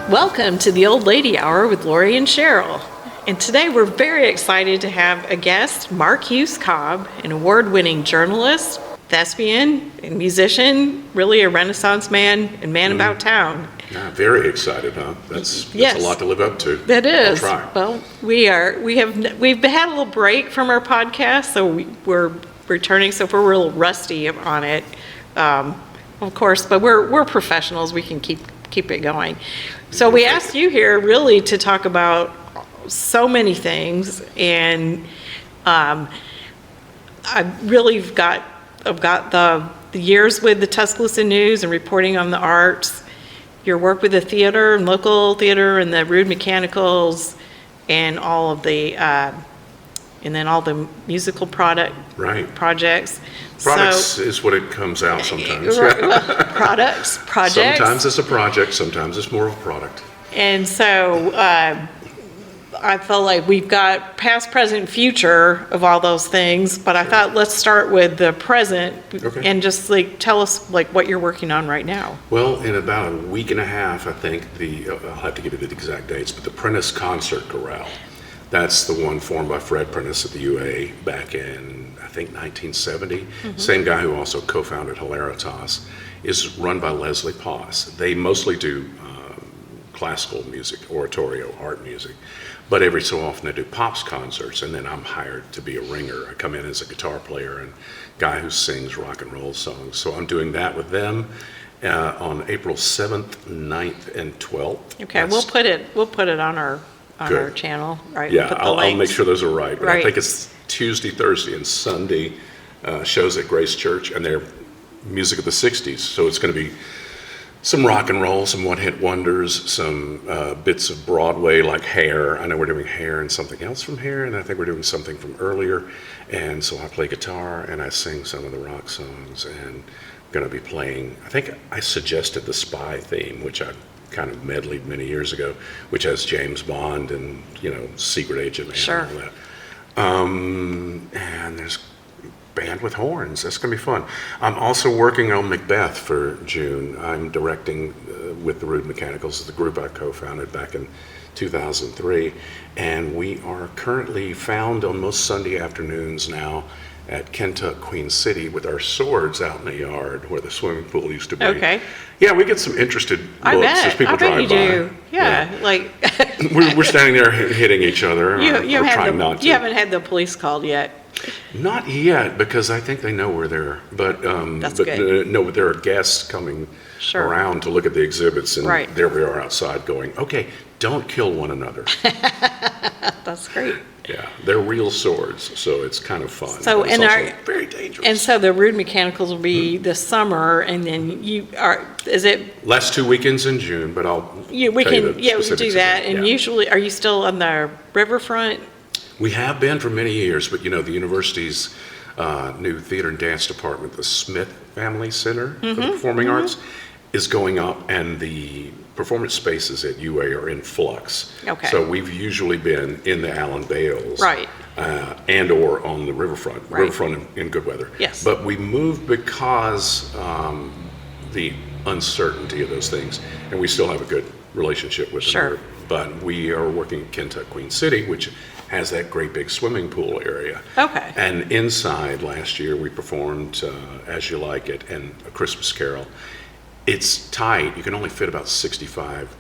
Welcome to the Old Lady Hour with Lorrie and Sheryl. And today we're very excited to have a guest, Mark Hughes Cobb, an award-winning journalist, thespian, and musician, really a Renaissance man and man about town. Yeah, very excited, huh? That's a lot to live up to. That is. I'll try. Well, we've had a little break from our podcast, so we're returning. So if we're a little rusty on it, of course, but we're professionals. We can keep it going. So we asked you here really to talk about so many things, and I've got the years with the Tuscaloosa News and reporting on the arts, your work with the theater and local theater and the Rude Mechanicals, and all of the and then all the musical projects. Products is what it comes out sometimes. Projects. Sometimes it's a project, sometimes it's more of a product. And so I felt like we've got past, present, future of all those things, but I thought let's start with the present and just tell us what you're working on right now. Well, in about a week and a half, I think I'll have to give you the exact dates, but the Prentice Concert Chorale. That's the one formed by Fred Prentice at the UA back in, I think, 1970. Mm-hmm. Same guy who also co-founded Hilaritas, is run by Leslie Poss. They mostly do classical music, oratorio, art music, but every so often they do pops concerts, and then I'm hired to be a ringer. I come in as a guitar player and guy who sings rock and roll songs. So I'm doing that with them on April 7th, 9th, and 12th. Okay, we'll put it on our channel, right? Yeah, I'll make sure those are right. But right. I think it's Tuesday, Thursday, and Sunday shows at Grace Church, and they're music of the 60s. So it's going to be some rock and roll, some one-hit wonders, some bits of Broadway like Hair. I know we're doing Hair and something else from Hair, and I think we're doing something from earlier. And so I play guitar and I sing some of the rock songs, and I'm going to be playing, I think I suggested the Spy theme, which I kind of medleyed many years ago, which has James Bond and, Secret Agent Man and all that. And there's band with horns. That's going to be fun. I'm also working on Macbeth for June. I'm directing with the Rude Mechanicals, the group I co-founded back in 2003, and we are currently found on most Sunday afternoons now at Kentuck, Queen City, with our swords out in the yard where the swimming pool used to be. Okay. Yeah, we get some interested looks as people drive by. I bet you do. Yeah. We're standing there hitting each other or trying not to. You haven't had the police called yet. Not yet, because I think they know we're there. But good. No, there are guests coming around to look at the exhibits, and there we are outside going, okay, don't kill one another. That's great. Yeah, they're real swords, so it's kind of fun. So, it's also very dangerous. And so the Rude Mechanicals will be this summer, and then is it? Last 2 weekends in June, but we can do that. And usually, are you still on the riverfront? We have been for many years, but the university's new theater and dance department, the Smith Family Center for the Performing Arts, is going up, and the performance spaces at UA are in flux. Okay. So we've usually been in the Allen Bales, right, and or on the riverfront, in good weather. Yes. But we moved because the uncertainty of those things, and we still have a good relationship with them. But we are working in Kentuck, Queen City, which has that great big swimming pool area. Okay. And inside last year we performed As You Like It and A Christmas Carol. It's tight. You can only fit about 65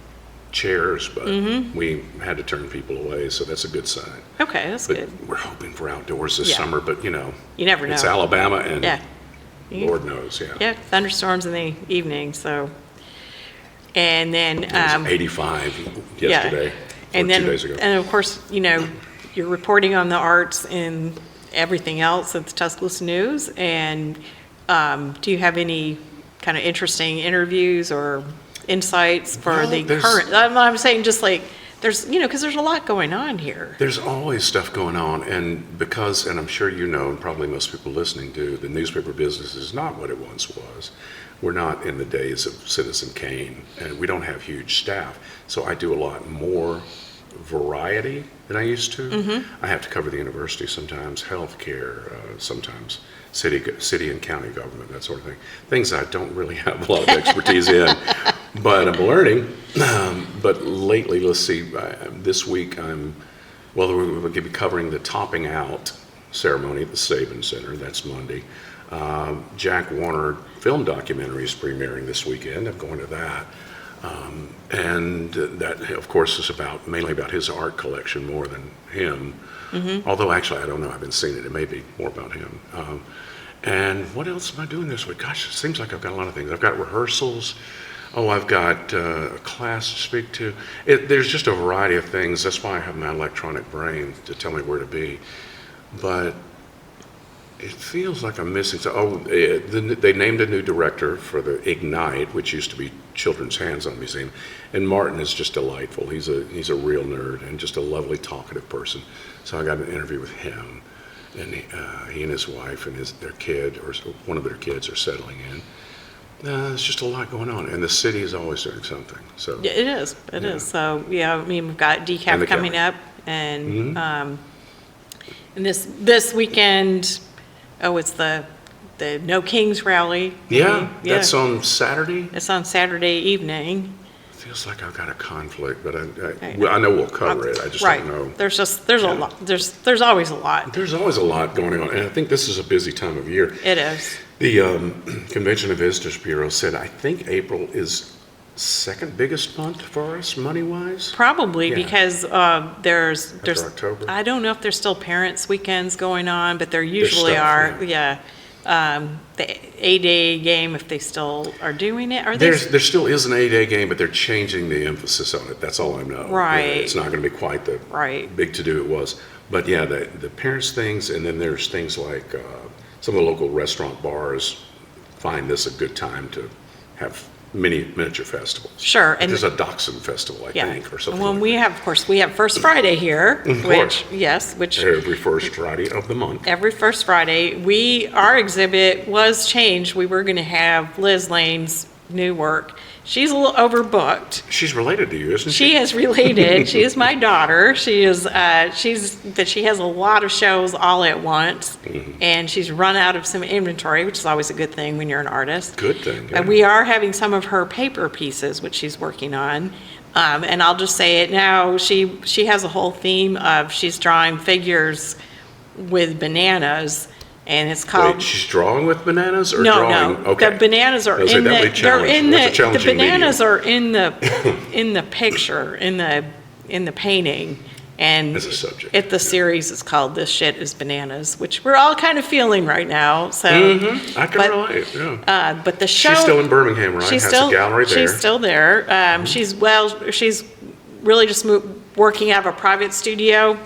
chairs, but we had to turn people away, so that's a good sign. Okay, that's good. We're hoping for outdoors this summer, but you never know. It's Alabama, and Lord knows, Yeah, thunderstorms in the evening, so. And then it was 85 yesterday, or 2 days ago. And of course, you're reporting on the arts and everything else at the Tuscaloosa News. And do you have any kind of interesting interviews or insights for the current? I'm saying just there's, because there's a lot going on here. There's always stuff going on, and I'm sure and probably most people listening do, the newspaper business is not what it once was. We're not in the days of Citizen Kane, and we don't have huge staff. So I do a lot more variety than I used to. I have to cover the university sometimes, healthcare, sometimes city and county government, that sort of thing. Things I don't really have a lot of expertise in. But I'm learning. But lately, let's see, this week we're going to be covering the topping out ceremony at the Saban Center. That's Monday. Jack Warner film documentary is premiering this weekend. I'm going to that. And that, of course, is mainly about his art collection more than him. Mm-hmm. Although, actually, I don't know. I haven't seen it. It may be more about him. And what else am I doing this week? Gosh, it seems like I've got a lot of things. I've got rehearsals. Oh, I've got a class to speak to. There's just a variety of things. That's why I have my electronic brain to tell me where to be. But it feels like I'm missing. They named a new director for the Ignite, which used to be Children's Hands-On Museum, and Martin is just delightful. He's a real nerd and just a lovely, talkative person. So I got an interview with him, and he and his wife and their kid, or one of their kids, are settling in. There's just a lot going on, and the city is always doing something. So yeah, it is. It is. So I mean, we've got decaf coming up, and mm-hmm. And this weekend. Oh, it's the No Kings rally. Yeah, that's on Saturday. It's on Saturday evening. Feels like I've got a conflict, but I know we'll cover it. I just don't know. There's a lot. There's always a lot. There's always a lot going on, and I think this is a busy time of year. It is. The Convention and Visitors Bureau said I think April is second biggest month for us money-wise. Probably because there's October. I don't know if there's still parents' weekends going on, but there usually are. Yeah. The 8A game, if they still are doing it. There still is an 8A game, but they're changing the emphasis on it. That's all I know. Right. It's not going to be quite the big to-do it was. But yeah, the parents things, and then there's things like some of the local restaurant bars find this a good time to have miniature festivals. Sure. And there's a Dachshund festival, I think, or something. Well, like we have First Friday here, which every first Friday of the month. Every first Friday. Our exhibit was changed. We were going to have Liz Lane's new work. She's a little overbooked. She's related to you, isn't she? She is related. She is my daughter. She has a lot of shows all at once, mm-hmm. and she's run out of some inventory, which is always a good thing when you're an artist. Good thing. Yeah. And we are having some of her paper pieces, which she's working on. And I'll just say it now. She has a whole theme of she's drawing figures with bananas. And it's called. Wait, she's drawing with bananas or drawing? No. Okay. The bananas are in the bananas are in the picture in the painting, and as a subject. The series is called "This Shit Is Bananas," which we're all kind of feeling right now. So mm-hmm. I can relate. Yeah. But the show. She's still in Birmingham, right? She's has still a gallery there. She's still there. Mm-hmm. She's really just working out of a private studio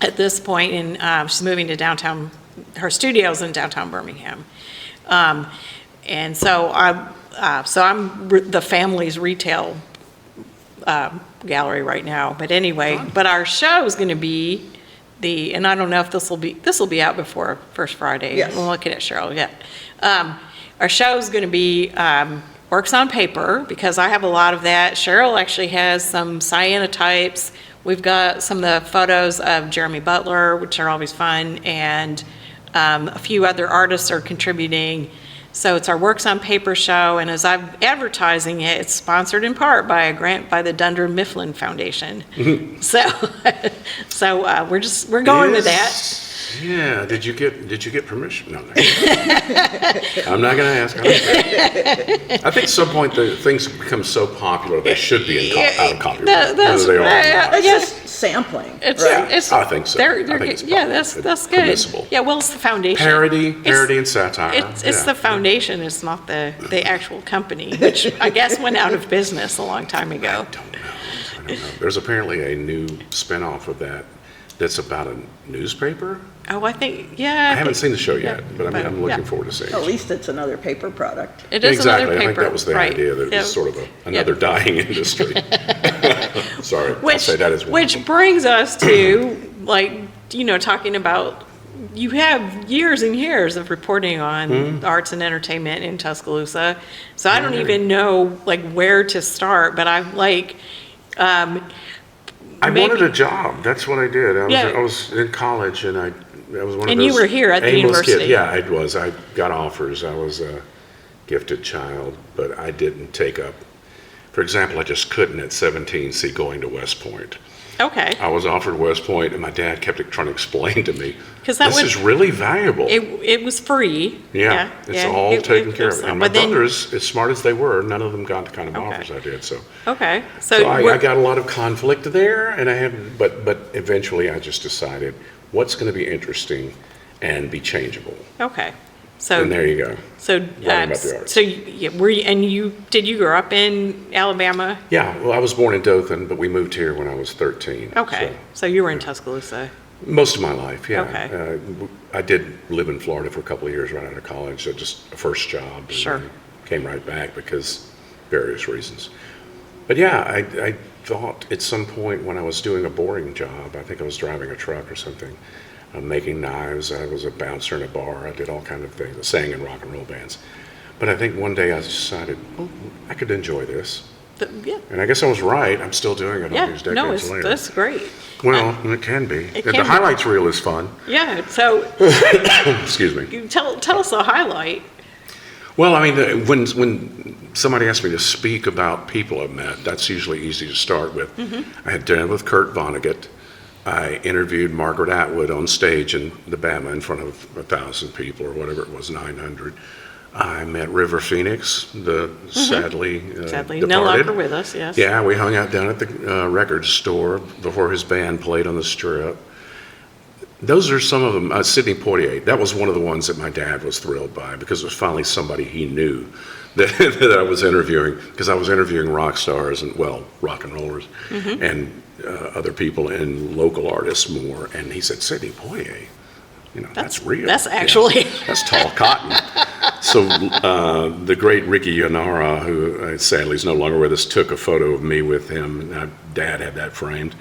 at this point, and she's moving to downtown. Her studio's in downtown Birmingham, and so I'm the family's retail gallery right now. But anyway, but our show is going to be and I don't know if this will be out before First Friday. Yes. I'm looking at Sheryl yet. Our show is going to be works on paper because I have a lot of that. Sheryl actually has some cyanotypes. We've got some of the photos of Jeremy Butler, which are always fun, and a few other artists are contributing. So it's our Works on Paper show, and as I'm advertising it, it's sponsored in part by a grant by the Dunder Mifflin Foundation. Mm-hmm. So we're going with that. Yeah. Did you get permission? No. I'm not going to ask. I think at some point the things become so popular they should be out of copyright. That's just sampling. I think so. That's good. Permissible. Yeah, well, it's the foundation. Parody and satire. It's the foundation. It's not the actual company, which I guess went out of business a long time ago. I don't know. There's apparently a new spinoff of that's about a newspaper. Oh, I think, I haven't seen the show yet, but I'm looking forward to seeing it. At least it's another paper product. It is another paper. I think that was the idea, that it was sort of another dying industry. Sorry, I'll say that as well. Which brings us to, talking about, you have years and years of reporting on arts and entertainment in Tuscaloosa, so I don't even know, where to start, but I'm I wanted a job. That's what I did. I was in college, and I was one of those. And you were here at the university. Kids. Yeah, I was. I got offers. I was a gifted child, but I didn't take up. For example, I just couldn't at 17 see going to West Point. Okay. I was offered West Point, and my dad kept trying to explain to me, 'Cause that this would- is really valuable. It was free. Yeah, it's all taken care of. was- And my but then- brothers, as smart as they were, none of them got the kind of Okay. offers I did. So, Okay. so I we're- got a lot of conflict there, and I had, but eventually I just decided what's going to be interesting and be changeable. Okay. So, And there you go. so, Writing about the arts. so did you grow up in Alabama? Yeah, well, I was born in Dothan, but we moved here when I was 13. Okay. So you were in Tuscaloosa. Most of my life, yeah. Okay. I did live in Florida for a couple of years right out of college, so just a first job. And Sure. then came right back because various reasons. But yeah, I thought at some point when I was doing a boring job, I think I was driving a truck or something, making knives, I was a bouncer in a bar, I did all kind of things, I sang in rock and roll bands. But I think one day I decided, oh, I could enjoy this. Yeah. And I guess I was right, I'm still doing it all Yeah. these No, decades later. that's great. Well, it can be. It The can be. highlights reel is fun. Yeah. So Excuse me. you tell us a highlight. Well, I mean, when somebody asks me to speak about people I've met, that's usually easy to start with. Mm-hmm. I had dinner with Kurt Vonnegut. I interviewed Margaret Atwood on stage in the Bama in front of 1,000 people or whatever it was, 900. I met River Phoenix, the sadly Sadly, departed. no longer with us. Yes. Yeah, we hung out down at the record store before his band played on the Strip. Those are some of them. Sidney Poitier, that was one of the ones that my dad was thrilled by because it was finally somebody he knew that I was interviewing, because I was interviewing rock stars and, well, rock and rollers and other people and local artists more. And he said, Sidney Poitier, that's real. That's actually. Yeah, that's tall cotton. So the great Ricky Yanara, who sadly is no longer with us, took a photo of me with him. And Dad had that framed.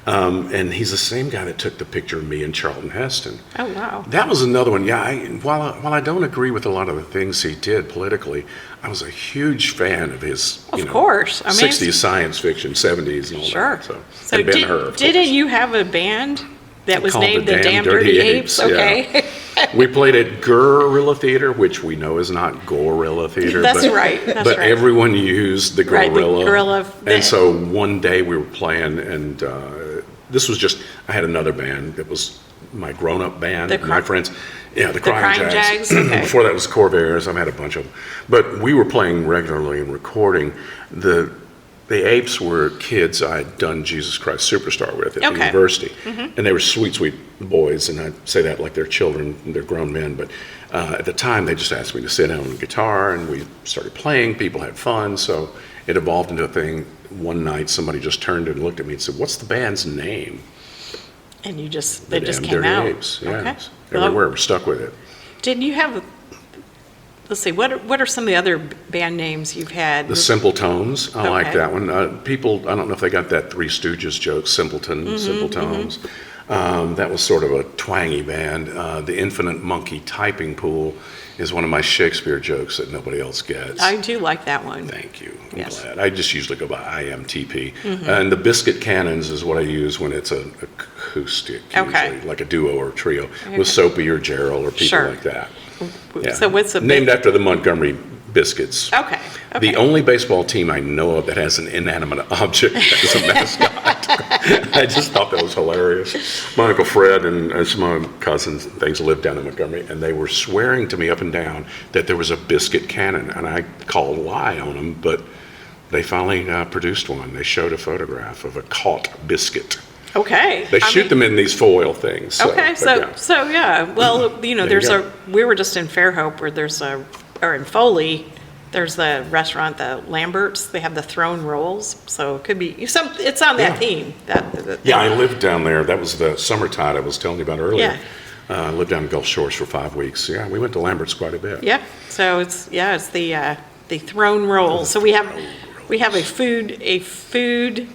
And he's the same guy that took the picture of me and Charlton Heston. Oh, wow. That was another one. Yeah, while I don't agree with a lot of the things he did politically, I was a huge fan of his, Of course. I mean, 60s science fiction, 70s and all Sure. that. So and Ben-Hur, of didn't course. you have a band that was Called named the Damn Dirty Apes? yeah. Okay. We played at Guerrilla Theater, which we know is not Gorilla Theater. That's but, right, that's but right. everyone used the Right, the Gorilla. Gorilla, And so one day we were playing, and this was just, I had another band that was my grown-up band, The my friends. Yeah, the Crying Crying Jags. Jags, okay. Before that was Corvairs. I've had a bunch of them. But we were playing regularly and recording. The Apes were kids I'd done Jesus Christ Superstar with at the Okay. university. And they were sweet, sweet boys, and I say that like they're children, they're grown men, but at the time they just asked me to sit down on the guitar, and we started playing, people had fun, so it evolved into a thing. One night somebody just turned and looked at me and said, what's the band's name? And they just The came Damn Dirty out. Apes, yeah. Okay. Everywhere, we're stuck with it. Didn't you have, let's see, what are some of the other band names you've had? The Simple Tones, I like Okay. that one. People, I don't know if they got that Three Stooges joke, Simpleton, Simple Tones. That was sort of a twangy band. The Infinite Monkey Typing Pool is one of my Shakespeare jokes that nobody else gets. I do like that one. Thank you. I'm Yes. glad. I just usually go by IMTP. And the Biscuit Cannons is what I use when it's an acoustic, Okay. usually, like a duo or trio, with Soapy or Gerald or people Sure. like that. Yeah. So what's the Named after the Montgomery Biscuits. Okay. The only baseball team I know of that has an inanimate object as a mascot. I just thought that was hilarious. My Uncle Fred and some of my cousins and things lived down in Montgomery, and they were swearing to me up and down that there was a biscuit cannon, and I called lie on them, but they finally produced one. They showed a photograph of a caught biscuit. Okay. They shoot them in these foil things. Okay, so yeah, well, there's you we were just in Fairhope where or in Foley, there's the restaurant, the Lamberts, they have the thrown rolls, so it could be, it's on that theme. Yeah, I lived down there. That was the summertide I was telling you about earlier. Yeah. I lived down in Gulf Shores for 5 weeks. Yeah, we went to Lambert's quite a bit. Yeah, so it's the thrown rolls. So we have a food Food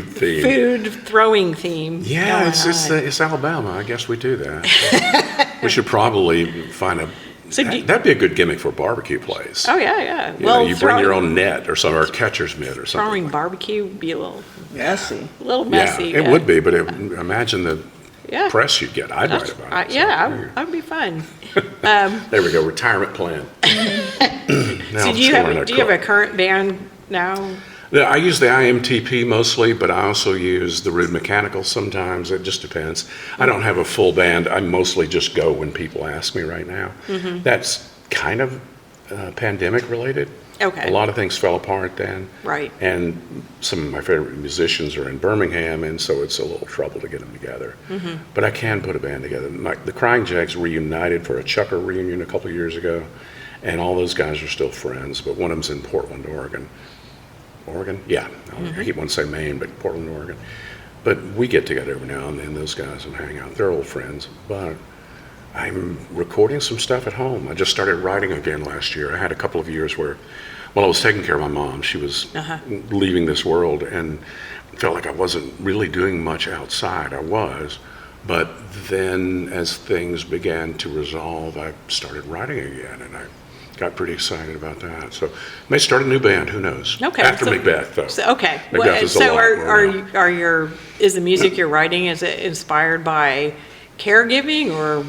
theme. food throwing theme. Yeah, going on. it's Alabama. I guess we do that. We should probably find that'd be a good gimmick for a barbecue place. Oh, yeah. You bring your own net or something, or a catcher's mitt or something. Throwing barbecue would be a little Messy. messy. Yeah, it would be, but imagine the Yeah. press you'd get. I'd write about it. I'd be fun. There we go, retirement plan. So do you have a current band now? I use the IMTP mostly, but I also use the Rude Mechanical sometimes. It just depends. I don't have a full band. I mostly just go when people ask me right now. That's kind of pandemic related. Okay. A lot of things fell apart then. Right. And some of my favorite musicians are in Birmingham, and so it's a little trouble to get them together. But I can put a band together. The Crying Jags reunited for a Chucker reunion a couple of years ago, and all those guys are still friends, but one of them's in Portland, Oregon. Oregon? Yeah. I keep wanting to say Maine, but Portland, Oregon. But we get together every now and then, those guys, and hang out. They're old friends, but I'm recording some stuff at home. I just started writing again last year. I had a couple of years where, I was taking care of my mom. She was leaving this world, and felt like I wasn't really doing much outside. I was, but then as things began to resolve, I started writing again, and I got pretty excited about that. So may start a new band. Who knows? Okay. After Macbeth, though. Okay. Macbeth is a So lot is the music you're writing, is it inspired by caregiving or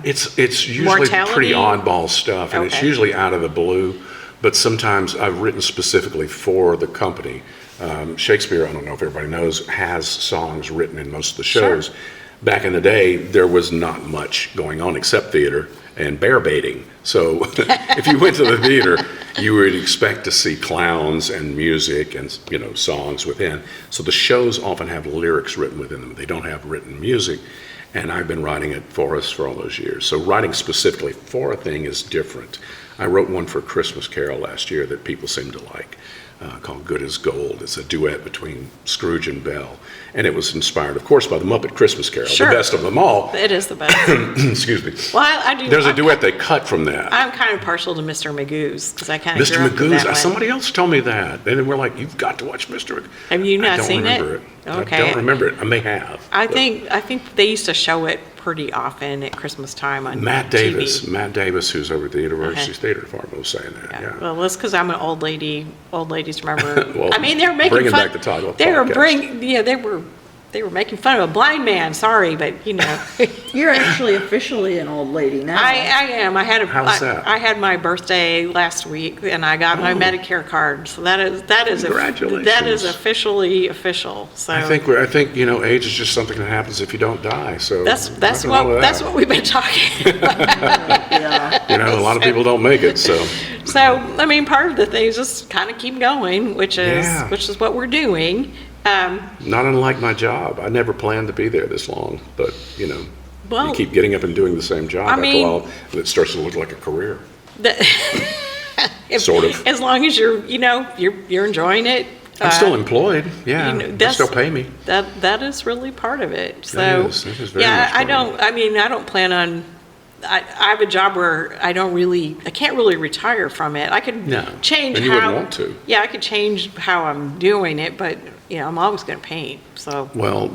It's usually mortality? pretty oddball stuff, and it's Okay. usually out of the blue. But sometimes I've written specifically for the company. Shakespeare, I don't know if everybody knows, has songs written in most of the shows. Sure. Back in the day, there was not much going on except theater and bear baiting. So if you went to the theater, you would expect to see clowns and music and songs within. So the shows often have lyrics written within them. They don't have written music. And I've been writing it for us for all those years. So writing specifically for a thing is different. I wrote one for Christmas Carol last year that people seem to like, called Good as Gold. It's a duet between Scrooge and Belle. And it was inspired, of course, by the Muppet Christmas Carol, Sure. the best of them all. It is the best. Excuse me. Well, I do. There's a duet they cut from that. I'm kind of partial to Mr. Magoo's because I kind of Mr. grew up with that Magoo's, one. somebody else told me that. And we're like, you've got to watch Mr. Magoo. Have you not seen it? I don't remember it. Okay. I don't remember it. I may have. I but- think they used to show it pretty often at Christmas time on Matt TV. Davis, who's over at the University Theater Department, was saying that. Yeah. Well, that's because I'm an old lady. Old ladies remember. Well, I mean, they were making bringing fun. back the title of They were podcast. they were making fun of a blind man. Sorry, but You're actually officially an old lady now. I am. How's that? I had my birthday last week, and I got my Medicare card. So that is Congratulations. that is officially official. So I think age is just something that happens if you don't die. So that's nothing wrong with what that. we've been talking about. Yeah. A lot of people don't make it. So So I mean, part of the thing is just kind of keep going, which is what we're doing. not unlike my job. I never planned to be there this long, but you Well, keep getting up and doing the same job. I After mean- a while, and it starts to look like a career. if- Sort of. As long as you're enjoying it. I'm still employed. Yeah, they still pay me. That is really part of it. So That is very much part of it. I don't plan on. I have a job where I can't really retire from it. I could No, change and you how. wouldn't want to. Yeah, I could change how I'm doing it, but I'm always going to paint. So Well,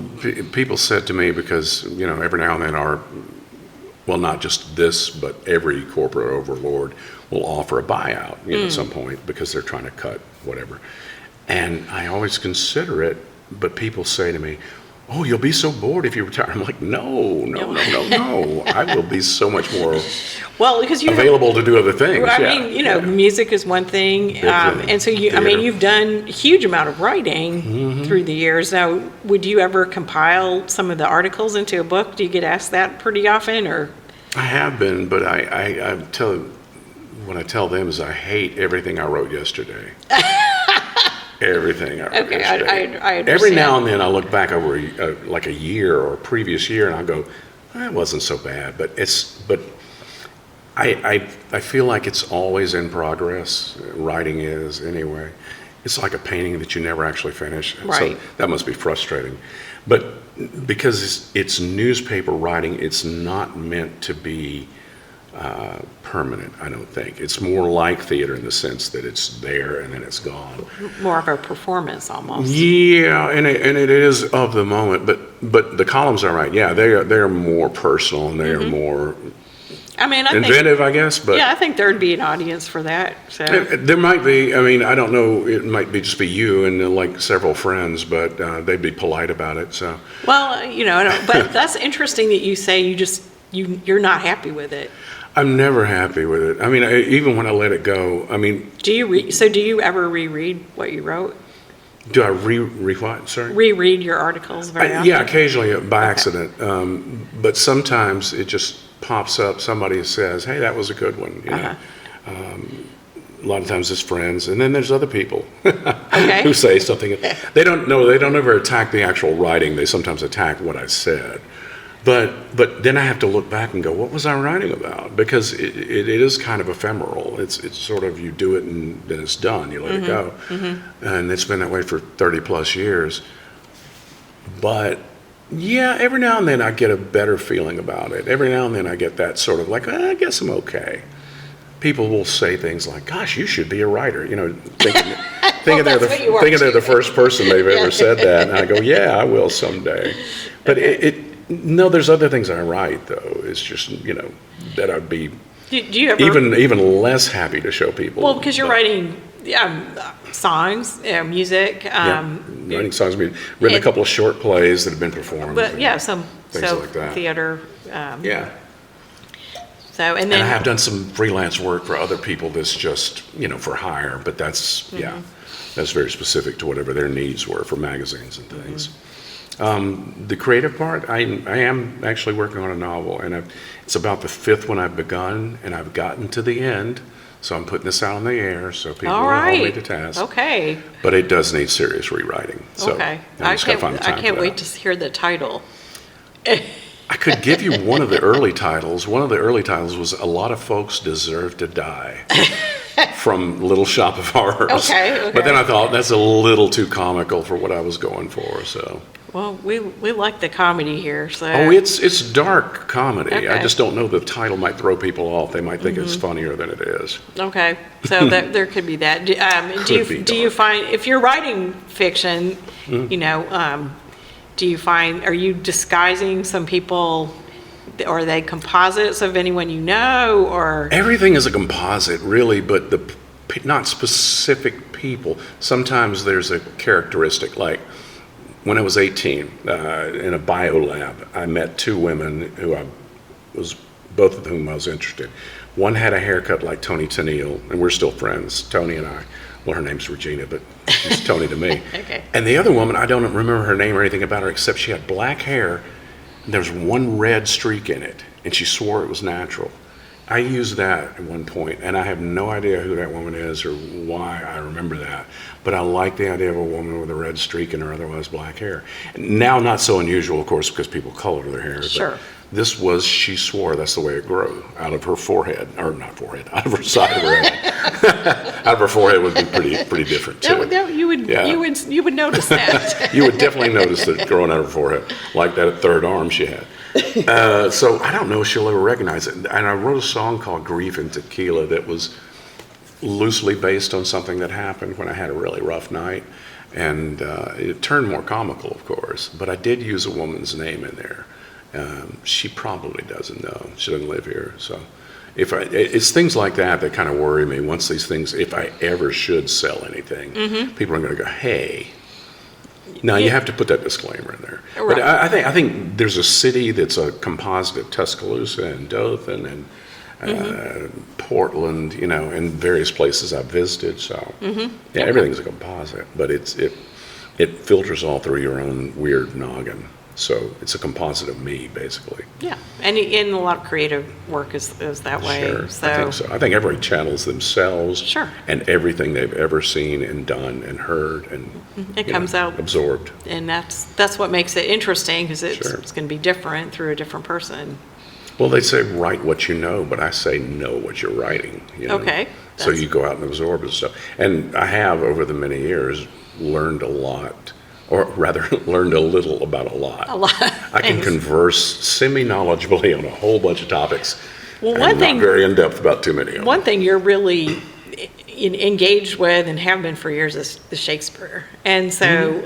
people said to me, because, every now and then not just this, but every corporate overlord will offer a buyout, at some point, because they're trying to cut whatever. And I always consider it, but people say to me, oh, you'll be so bored if you retire. I'm like, no. I will be so much more well, because available to do other things. I Yeah, mean, yeah. music is one thing, thing. and so Theater. you've done a huge amount of writing through the years. Now, would you ever compile some of the articles into a book? Do you get asked that pretty often, or? I have been, but what I tell them is I hate everything I wrote yesterday. Everything I wrote Okay, yesterday. I understand. Every now and then I look back over like a year or a previous year, and I go, it wasn't so bad. But I feel like it's always in progress. Writing is anyway. It's like a painting that you never actually finish. And Right. So that must be frustrating. But because it's newspaper writing, it's not meant to be permanent, I don't think. It's more like theater in the sense that it's there and then it's gone. More of a performance almost. Yeah, and it is of the moment, but the columns are right. Yeah, they're more personal and they're more I mean, I think, inventive, I guess. But I think there'd be an audience for that. So. there might be. I mean, I don't know. It might be just be you and like several friends, but they'd be polite about it. So Well, but that's interesting that you say you're not happy with it. I'm never happy with it. I mean, even when I let it go, I mean, Do you ever reread what you wrote? do I what? Sorry? Reread your articles very often? Yeah, occasionally by accident. But sometimes it just pops up. Somebody says, "Hey, that was a good one." You know? A lot of times it's friends, and then there's other people who say something. They don't ever attack the actual writing. They sometimes attack what I said. But then I have to look back and go, what was I writing about? Because it is kind of ephemeral. It's sort of, you do it and then it's done. You let it go. And it's been that way for 30 plus years. But yeah, every now and then I get a better feeling about it. Every now and then I get that sort of like, I guess I'm okay. People will say things like, gosh, you should be a writer, you know, thinking they're the first person they've ever said that. And I go, yeah, I will someday. But no, there's other things I write, though. It's just, you know, that I'd be Do you ever, even less happy to show people. well, because you're writing songs, music. Writing songs. Written a couple of short plays that have been performed. But yeah, things like that. Theater. Yeah. So, And I have done some freelance work for other people that's just, you know, for hire, but that's, that's very specific to whatever their needs were for magazines and things. The creative part, I am actually working on a novel, and it's about the 5th one I've begun, and I've gotten to the end, so I'm putting this out in the air so people will hold me to task. Okay. But it does need serious rewriting. So Okay. I can't wait to hear the title. I could give you one of the early titles. One of the early titles was "A Lot of Folks Deserve to Die" from Little Shop of Horrors. Okay. But then I thought that's a little too comical for what I was going for. So. Well, we like the comedy here, so. Oh, it's dark comedy. Okay. I just don't know. The title might throw people off. They might think it's funnier than it is. Okay, so there could be that. Do you find, if you're writing fiction, you know, do you find, are you disguising some people, or are they composites of anyone you know, or? Everything is a composite, really, but not specific people. Sometimes there's a characteristic, like when I was 18, in a bio lab, I met 2 women who both of whom I was interested. One had a haircut like Tony Tennille, and we're still friends, Tony and I. Well, her name's Regina, but she's Tony to me. Okay. And the other woman, I don't remember her name or anything about her, except she had black hair, and there was one red streak in it, and she swore it was natural. I used that at one point, and I have no idea who that woman is or why I remember that. But I like the idea of a woman with a red streak in her otherwise black hair. Now, not so unusual, of course, because people color their hair. Sure. But this was, she swore that's the way it grew, out of her forehead, or not forehead, out of her side of her head. Out of her forehead would be pretty different, too. You would notice that. You would definitely notice it growing out of her forehead, like that third arm she had. So I don't know if she'll ever recognize it. And I wrote a song called Grief and Tequila that was loosely based on something that happened when I had a really rough night. And it turned more comical, of course, but I did use a woman's name in there. She probably doesn't know. She doesn't live here. So it's things like that that kind of worry me. Once these things, if I ever should sell anything, people are going to go, hey. Now, you have to put that disclaimer in there. Right. But I think there's a city that's a composite of Tuscaloosa and Dothan and Portland, you know, and various places I've visited. So, yeah, everything's a composite, but it filters all through your own weird noggin. So it's a composite of me, basically. Yeah, and a lot of creative work is that way. Sure, So. I think so. I think everybody channels themselves. Sure. And everything they've ever seen and done and heard and It comes out absorbed. And that's what makes it interesting, because it's Sure. going to be different through a different person. Well, they say write what you know, but I say know what you're writing. You know? Okay. So you go out and absorb and stuff. And I have, over the many years, learned a lot, or rather learned a little about a lot. A lot. I can converse semi-knowledgeably on a whole bunch of topics. Well, and one thing, not very in-depth about too many of them. one thing you're really engaged with and have been for years is Shakespeare. And so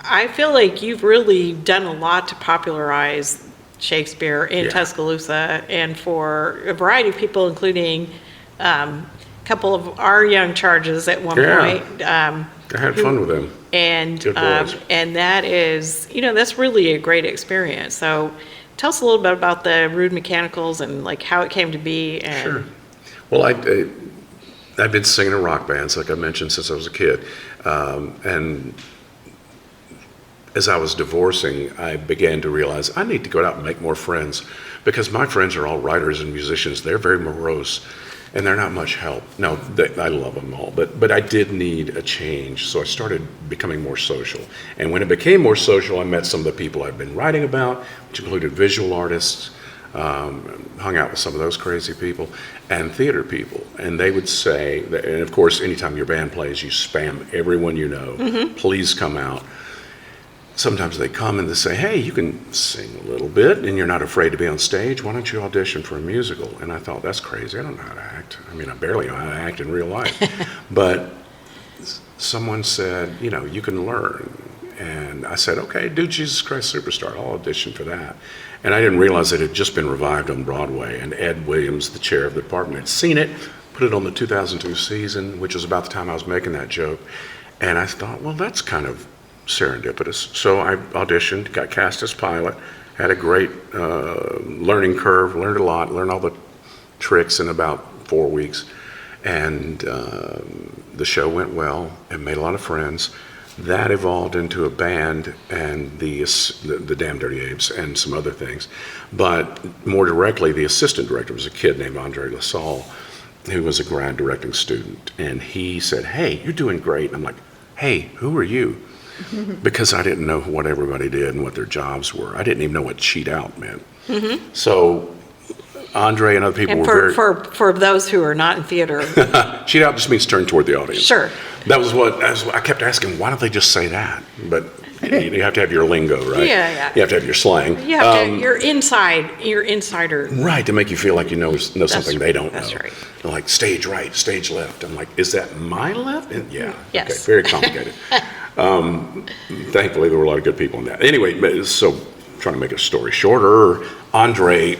I feel like you've really done a lot to popularize Shakespeare in Tuscaloosa, and for a variety of people, including a couple of our young charges at one point. I had fun with them. And Good boys. and that is, that's really a great experience. So tell us a little bit about the Rude Mechanicals and like how it came to be. And Sure. Well, I've been singing in rock bands, like I mentioned, since I was a kid. And as I was divorcing, I began to realize I need to go out and make more friends, because my friends are all writers and musicians. They're very morose, and they're not much help. No, I love them all, but I did need a change, so I started becoming more social. And when it became more social, I met some of the people I've been writing about, which included visual artists, hung out with some of those crazy people, and theater people. And they would say, that, and of course, anytime your band plays, you spam everyone you know, please come out. Sometimes they come and they say, hey, you can sing a little bit and you're not afraid to be on stage. Why don't you audition for a musical? And I thought, that's crazy. I don't know how to act. I mean, I barely know how to act in real life. But someone said, you can learn. And I said, okay, do Jesus Christ Superstar. I'll audition for that. And I didn't realize it had just been revived on Broadway. And Ed Williams, the chair of the department, had seen it, put it on the 2002 season, which was about the time I was making that joke. And I thought, well, that's kind of serendipitous. So I auditioned, got cast as pilot, had a great learning curve, learned a lot, learned all the tricks in about 4 weeks. And the show went well and made a lot of friends. That evolved into a band and the Damn Dirty Apes and some other things. But more directly, the assistant director was a kid named Andre LaSalle, who was a grad directing student. And he said, hey, you're doing great. And I'm like, hey, who are you? Because I didn't know what everybody did and what their jobs were. I didn't even know what cheat out meant. So Andre and other people and were for those who are not in theater. cheat out just means turn toward the audience. Sure. That was what I kept asking, why don't they just say that? But you have to have your lingo, right? Yeah. You have to have your slang. You have to, your insider. Right, to make you feel like you know something they don't know. That's right. They're like, stage right, stage left. I'm like, is that my left? And yeah. Yes. Okay, very complicated. Thankfully, there were a lot of good people in that. Anyway, so trying to make a story shorter, Andre,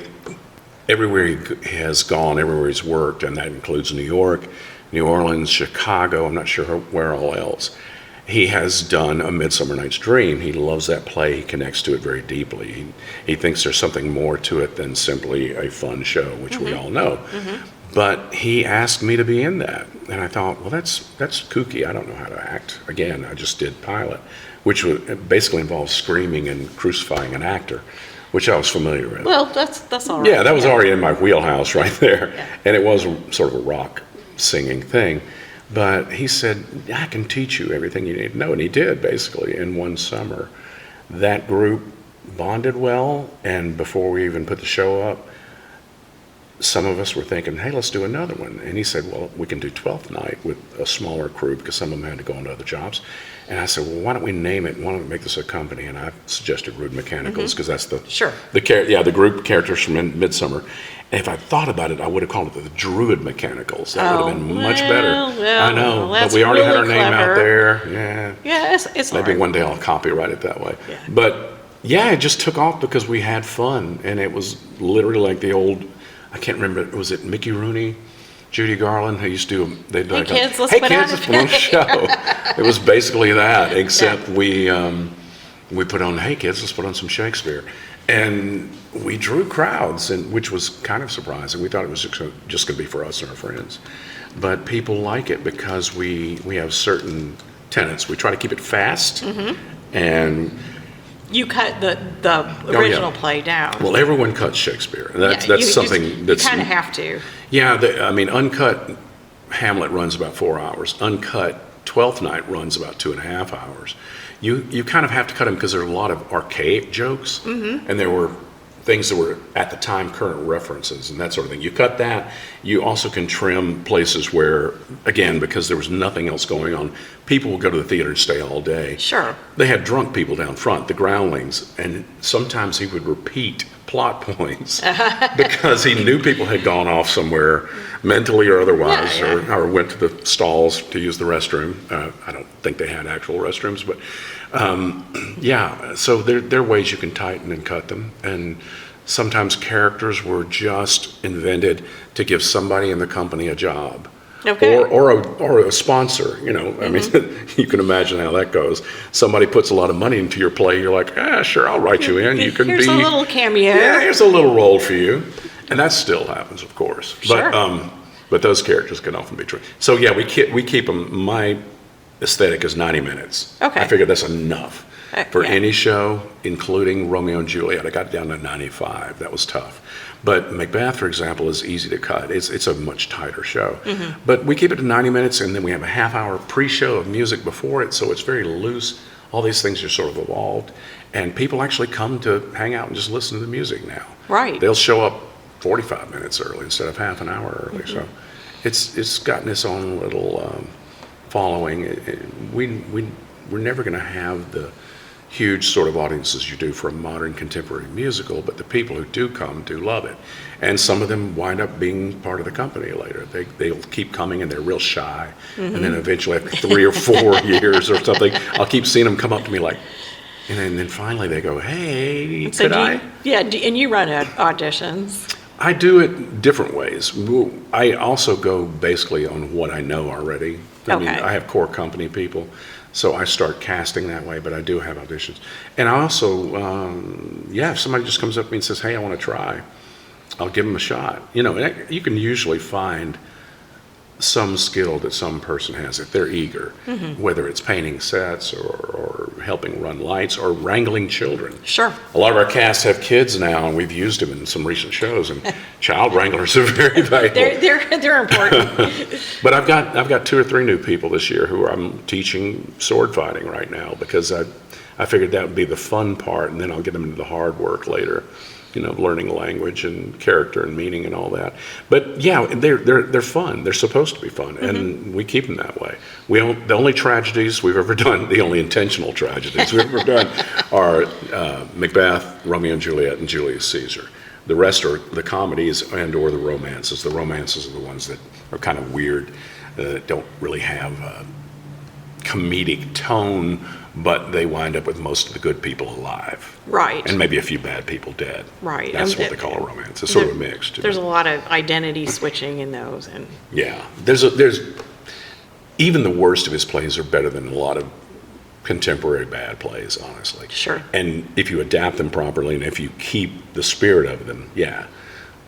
everywhere he has gone, everywhere he's worked, and that includes New York, New Orleans, Chicago, I'm not sure where all else, he has done A Midsummer Night's Dream. He loves that play. He connects to it very deeply. He thinks there's something more to it than simply a fun show, which we all know. But he asked me to be in that. And I thought, well, that's kooky. I don't know how to act. Again, I just did pilot, which basically involves screaming and crucifying an actor, which I was familiar with. Well, that's all right. Yeah, that was already in my wheelhouse right there. Yeah. And it was sort of a rock singing thing. But he said, I can teach you everything you need to know. And he did, basically, in one summer. That group bonded well, and before we even put the show up, some of us were thinking, hey, let's do another one. And he said, well, we can do 12th Night with a smaller crew, because some of them had to go into other jobs. And I said, well, why don't we name it? Why don't we make this a company? And I suggested Rude Mechanicals, because that's the group characters from Midsummer. And if I thought about it, I would have called it the Druid Mechanicals. That would have been much better. Well, I know, that's but we already had our really name clever. out there. Yeah. Yeah, it's Maybe hard. one day I'll copyright it that way. Yeah. But yeah, it just took off because we had fun. And it was literally like the old, I can't remember, was it Mickey Rooney, Judy Garland, who used to, they'd Hey, like, kids, let's hey put kids, on a let's put on a show. It was basically that, except we put on, hey kids, let's put on some Shakespeare. And we drew crowds, which was kind of surprising. We thought it was just going to be for us and our friends. But people like it because we have certain tenets. We try to keep it fast, and You cut the original play down. well, everyone cuts Shakespeare. That's you something that's kind of have to. Yeah, I mean, uncut Hamlet runs about 4 hours. Uncut Twelfth Night runs about 2.5 hours. You kind of have to cut them because there are a lot of archaic jokes, and there were things that were at the time current references and that sort of thing. You cut that. You also can trim places where, again, because there was nothing else going on, people would go to the theater and stay all day. Sure. They had drunk people down front, the groundlings, and sometimes he would repeat plot points because he knew people had gone off somewhere mentally or otherwise, Yeah. Or went to the stalls to use the restroom. I don't think they had actual restrooms, but so there are ways you can tighten and cut them. And sometimes characters were just invented to give somebody in the company a job. Okay. Or a sponsor, I mean, you can imagine how that goes. Somebody puts a lot of money into your play, you're like, sure, I'll write you in. You can Here's a little cameo. Yeah, here's a little role for you. And that still happens, of course. Sure. But those characters can often be true. So yeah, we keep them, my aesthetic is 90 minutes. Okay. I figured that's enough. For Yeah. any show, including Romeo and Juliet. I got down to 95. That was tough. But Macbeth, for example, is easy to cut. It's a much tighter show. But we keep it to 90 minutes, and then we have a half-hour pre-show of music before it, so it's very loose. All these things are sort of evolved. And people actually come to hang out and just listen to the music now. Right. They'll show up 45 minutes early instead of half an hour early. So it's gotten its own little following. We're never going to have the huge sort of audiences you do for a modern contemporary musical, but the people who do come do love it. And some of them wind up being part of the company later. They'll keep coming and they're real shy. And then eventually after 3 or 4 years or something, I'll keep seeing them come up to me like, and then finally they go, hey, So could I? Yeah, and you run auditions. I do it different ways. I also go basically on what I know already. I mean, Okay. I have core company people, so I start casting that way, but I do have auditions. And I also, if somebody just comes up to me and says, hey, I want to try, I'll give them a shot. And you can usually find some skill that some person has if they're eager, whether it's painting sets or helping run lights or wrangling children. Sure. A lot of our casts have kids now, and we've used them in some recent shows, and child wranglers are very valuable. They're important. But I've got 2 or 3 new people this year who I'm teaching sword fighting right now because I figured that would be the fun part, and then I'll get them into the hard work later. Learning language and character and meaning and all that. But yeah, they're fun. They're supposed to be fun, and we keep them that way. The only tragedies we've ever done, the only intentional tragedies we've ever done, are Macbeth, Romeo and Juliet, and Julius Caesar. The rest are the comedies and/or the romances. The romances are the ones that are kind of weird, don't really have a comedic tone, but they wind up with most of the good people alive. Right. And maybe a few bad people dead. Right. That's what they call a romance. It's sort of a mix. There's a lot of identity switching in those, and Yeah. There's even the worst of his plays are better than a lot of contemporary bad plays, honestly. Sure. And if you adapt them properly and if you keep the spirit of them,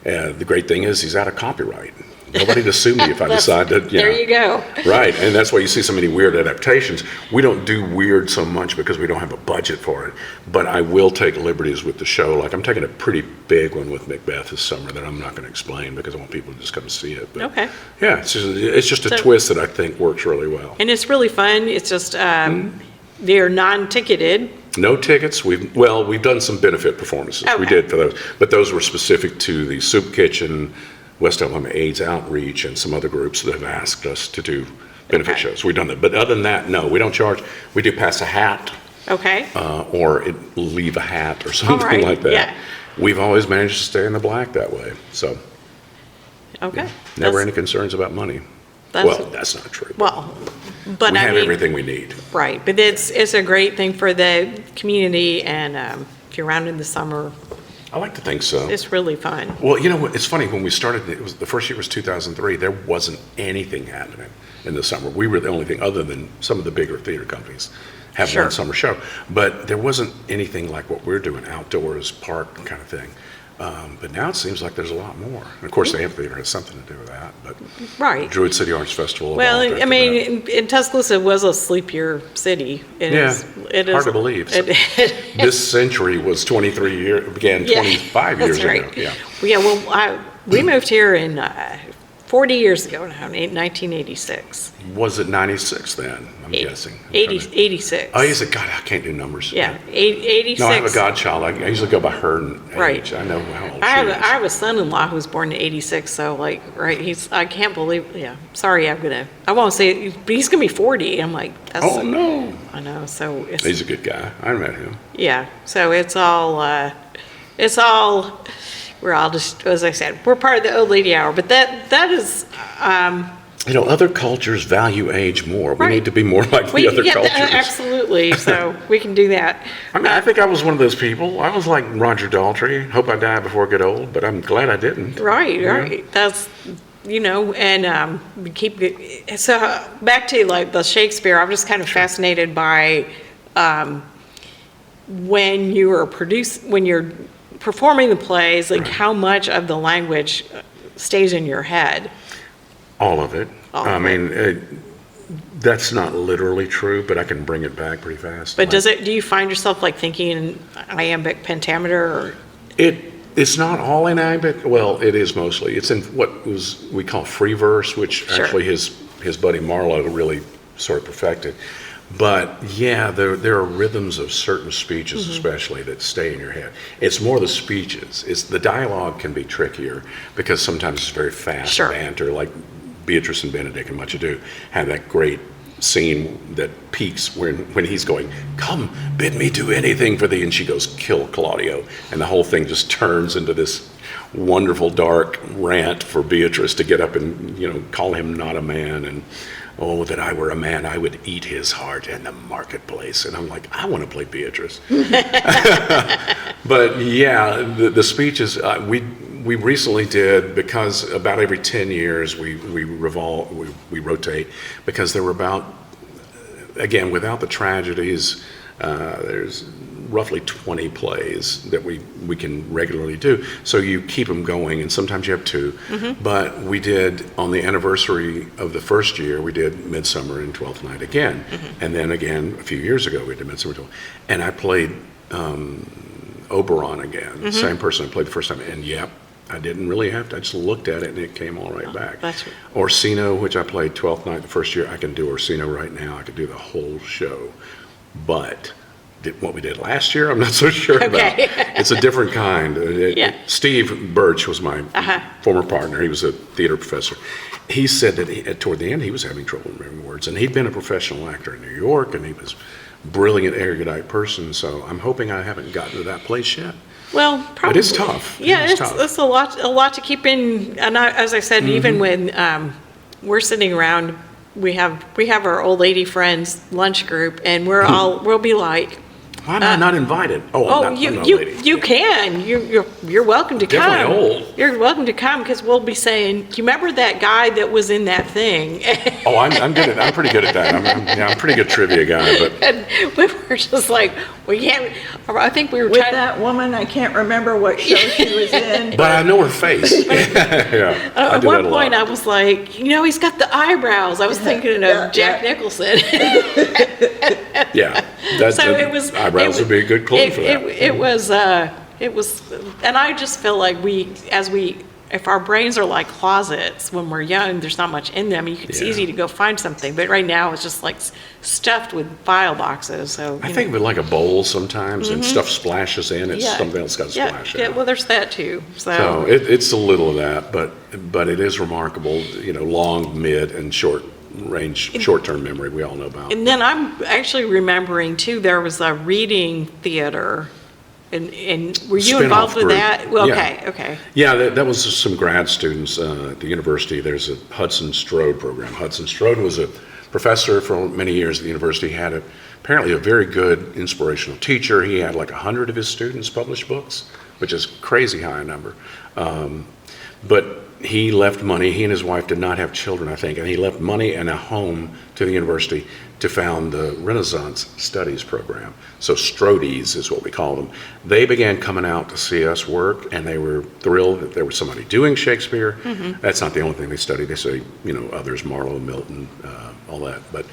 the great thing is he's out of copyright. Nobody to sue me if I decide to. there you go. Right, and that's why you see so many weird adaptations. We don't do weird so much because we don't have a budget for it, but I will take liberties with the show. Like I'm taking a pretty big one with Macbeth this summer that I'm not going to explain because I want people to just come see it. But Okay. Yeah, it's just a twist that I think works really well. And it's really fun. It's just they're non-ticketed. No tickets. We've done some benefit performances. We Okay. did for those, but those were specific to the Soup Kitchen, West Alabama AIDS Outreach, and some other groups that have asked us to do benefit Okay. shows. We've done that. But other than that, no, we don't charge. We do pass a hat Okay. or leave a hat or something right, like that. yeah. We've always managed to stay in the black that way. So Okay. never any concerns about money. That's- Well, that's not true. Well, but we I have mean, everything we need. right. But it's a great thing for the community, and if you're around in the summer, I like to think so. it's really fun. Well, you know what? It's funny when we started. The first year was 2003. There wasn't anything happening in the summer. We were the only thing, other than some of the bigger theater companies, have Sure. one summer show. But there wasn't anything like what we're doing, outdoors, park kind of thing. But now it seems like there's a lot more. And of course, the amphitheater has something to do with that. But Right. Druid City Arts Festival. Well, evolved I after mean, in Tuscaloosa was a sleepier city. It Yeah, is. It hard is. to believe. It, this century was 23 years, began 25 years that's right. ago. Yeah. Yeah. Well, we moved here in 40 years ago now, in 1986. Was it 96 then? I'm guessing. I'm 86. Oh, is it? God, I can't do numbers. Yeah, 86. No, I have a godchild. I usually go by her age. Right. I know how old I she is. have a son-in-law who was born in 86, so I can't believe, sorry, I won't say it, but he's gonna be 40. I'm like, that's. Oh, no. I know, so it's. He's a good guy. I met him. Yeah, so it's all, we're all just, as I said, we're part of the Old Lady Hour, but that is, Other cultures value age more. We Right. need to be more like the other cultures. absolutely, so we can do that. I mean, I think I was one of those people. I was like Roger Daltrey. Hope I die before I get old, but I'm glad I didn't. Right, Yeah. right, that's, and we keep, so back to like the Shakespeare, I'm just kind of fascinated by when you're performing the plays, like how much of the language stays in your head. All of it. All of it. That's not literally true, but I can bring it back pretty fast. But do you find yourself like thinking in iambic pentameter or? It's not all in iambic. Well, it is mostly. It's in what we call free verse, which actually his buddy Marlowe really sort of perfected. But yeah, there are rhythms of certain speeches, especially, that stay in your head. It's more the speeches. It's the dialogue can be trickier because sometimes it's very fast banter, like Beatrice and Benedict and Much Ado have that great scene that peaks when he's going, "Come, bid me do anything for thee," and she goes, "Kill Claudio," and the whole thing just turns into this wonderful dark rant for Beatrice to get up and call him not a man, and "Oh, that I were a man, I would eat his heart in the marketplace." And I'm like, I want to play Beatrice. But yeah, the speeches, we recently did, because about every 10 years we rotate, because there were again, without the tragedies, there's roughly 20 plays that we can regularly do. So you keep them going, and sometimes you have two. But we did, on the anniversary of the first year, we did Midsummer and Twelfth Night again. And then again, a few years ago, we did Midsummer, and I played Oberon again, same person I played the first time. And I didn't really have to. I just looked at it and it came all right back. That's right. Orsino, which I played Twelfth Night the first year, I can do Orsino right now. I could do the whole show. But what we did last year, I'm not so sure about. It's a different kind. Steve Birch was my former partner. He was a theater professor. He said that toward the end he was having trouble remembering words, and he'd been a professional actor in New York, and he was a brilliant, erudite person. So I'm hoping I haven't gotten to that place yet. Well, probably. But it's tough. Yeah, it's a lot to keep in. And as I said, even when we're sitting around, we have our old lady friends lunch group, and we'll be like, "Why am I not invited?" I'm not lady. You can. You're welcome to come. Definitely old. You're welcome to come, because we'll be saying, "Do you remember that guy that was in that thing?" I'm good at. I'm pretty good at that. I'm a pretty good trivia guy. But and we were just like, we can't. I think we were With trying. that woman, I can't remember what show she was in. but I know her face. At one point, I was like, he's got the eyebrows. I was thinking of Jack Nicholson. Eyebrows would be a good clue for that. It was, and I just feel like if our brains are like closets when we're young, there's not much in them. It's easy to go find something, but right now it's just like stuffed with file boxes. So I think of it like a bowl sometimes, and stuff splashes in. It's something else got to splash out. Yeah, well, there's that too. So it's a little of that, but it is remarkable. Long, mid, and short-term memory we all know about. And then I'm actually remembering too, there was a reading theater, and were you involved with that? Well, okay. Yeah, that was some grad students at the university. There's a Hudson Strode program. Hudson Strode was a professor for many years at the university. He had apparently a very good inspirational teacher. He had like 100 of his students publish books, which is crazy high number. But he left money. He and his wife did not have children, I think, and he left money and a home to the university to found the Renaissance Studies program. So Strodes is what we call them. They began coming out to see us work, and they were thrilled that there was somebody doing Shakespeare. That's not the only thing they study. They study, others, Marlowe, Milton, all that. But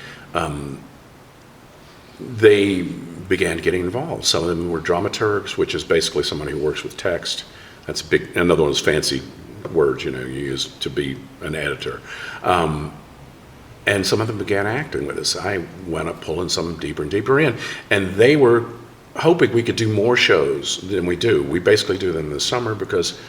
they began getting involved. Some of them were dramaturgs, which is basically somebody who works with text. That's big. Another one is fancy words, you use to be an editor. And some of them began acting with us. I wound up pulling some deeper and deeper in. And they were hoping we could do more shows than we do. We basically do them in the summer because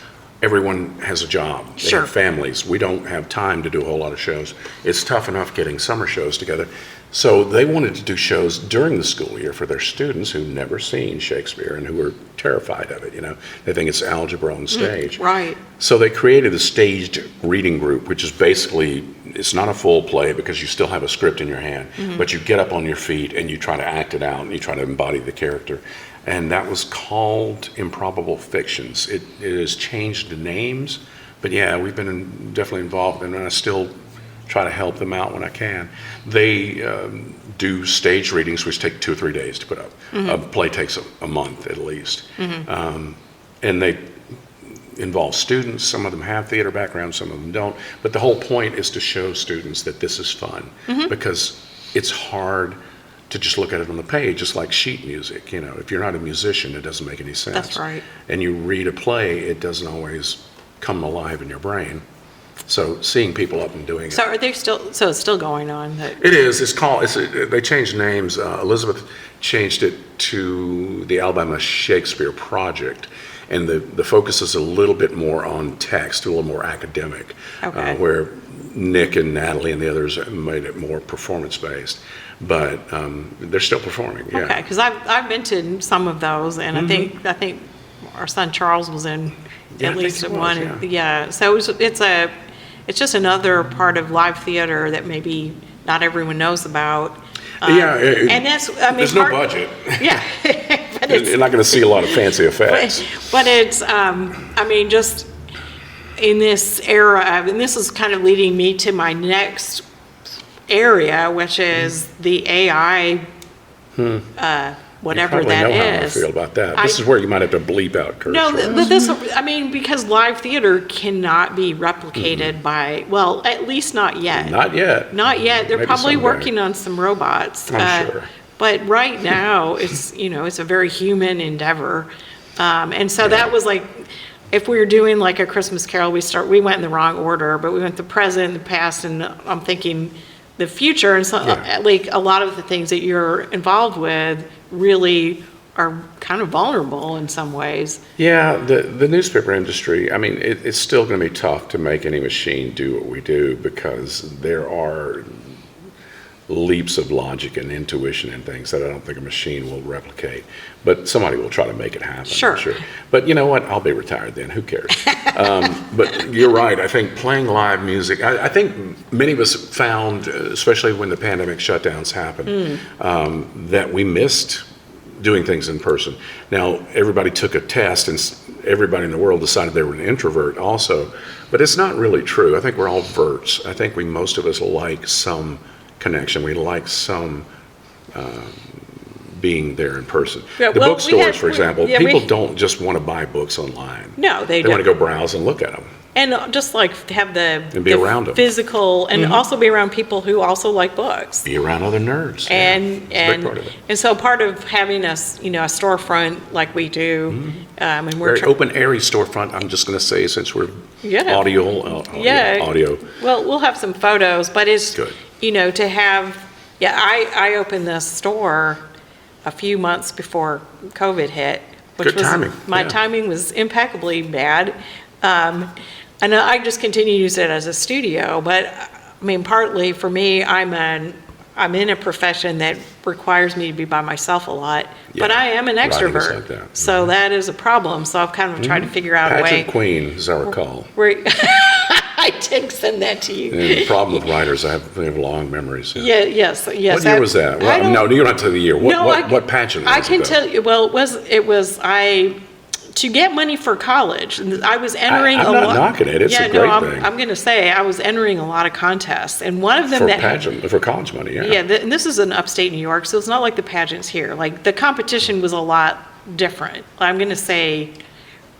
everyone has a job. They have families. We don't have time to do a whole lot of shows. It's tough enough getting summer shows together. So they wanted to do shows during the school year for their students who've never seen Shakespeare and who are terrified of it. They think it's algebra on stage. Right. So they created a staged reading group, which is basically, it's not a full play because you still have a script in your hand, but you get up on your feet and you try to act it out and you try to embody the character. And that was called Improbable Fictions. It has changed the names, But yeah, we've been definitely involved, and I still try to help them out when I can. They do stage readings, which take 2 or 3 days to put up. A play takes a month at least. And they involve students. Some of them have theater backgrounds, some of them don't. But the whole point is to show students that this is fun, because it's hard to just look at it on the page. It's like sheet music. If you're not a musician, it doesn't make any sense. That's right. And you read a play, it doesn't always come alive in your brain. So seeing people up and doing it. So are they still, so it's still going on? It is. They changed names. Elizabeth changed it to the Alabama Shakespeare Project. And the focus is a little bit more on text, a little more academic. Okay. Where Nick and Natalie and the others made it more performance-based. But they're still performing, yeah. Okay, because I've been to some of those, and I think our son Charles was in Yeah, I at think least he was, one. yeah. So it's just another part of live theater that maybe not everyone knows about. And that's, there's no budget. Yeah. But You're not going to see a lot of fancy effects. But it's, just in this era, and this is kind of leading me to my next area, which is the AI, whatever you that know how I is. feel about that. This is where you might have to bleep out curse No, words. but because live theater cannot be replicated by, well, at least not yet. Not yet. Not yet. They're Maybe probably someday. working on some robots. I'm sure. But right now, it's a very human endeavor. And so that was like, if we were doing like a Christmas Carol, we went in the wrong order, but we went the present, the past, and I'm thinking the future. And so like a lot of the things that you're involved with really are kind of vulnerable in some ways. Yeah, the newspaper industry, it's still going to be tough to make any machine do what we do, because there are leaps of logic and intuition and things that I don't think a machine will replicate. But somebody will try to make it happen. Sure. I'm sure. But you know what? I'll be retired then. Who cares? But you're right. I think playing live music, I think many of us found, especially when the pandemic shutdowns happened, that we missed doing things in person. Now, everybody took a test, and everybody in the world decided they were an introvert also. But it's not really true. I think we're all verts. I think most of us like some connection. We like some being there in person. Yeah, The well, bookstores, for example, yeah, people don't just want to buy books online. No, they want to don't. go browse and look at them. And just like have the be around 'em. physical, and also be around people who also like books. Be around other nerds. And It's a big part of it. and so part of having a storefront like we do, and we're Very open, airy storefront. I'm just going to say, since we're Yeah. audio. Well, we'll have some photos, but it's Good. To have. Yeah, I opened this store a few months before COVID hit, which Good was timing, my yeah. timing was impeccably bad. And I just continue to use it as a studio, but partly for me, I'm in a profession that requires me to be by myself a lot, but Yeah, I am an writing is extrovert, like that. so that is a problem. So I've kind of tried to figure out a way. Pageant Queen, as I recall. Where I did send that to you. And the problem with writers, they have long memories. Yeah, yes. What year was that? I don't- No, you don't have to tell the year. No, What pageant was it? I can though? tell you. Well, it was to get money for college. And I was entering I'm a not lot. knocking it. It's a great thing. I'm going to say I was entering a lot of contests, and one of them for college money. Yeah. Yeah, and this is in upstate New York, so it's not like the pageants here. Like the competition was a lot different. I'm going to say,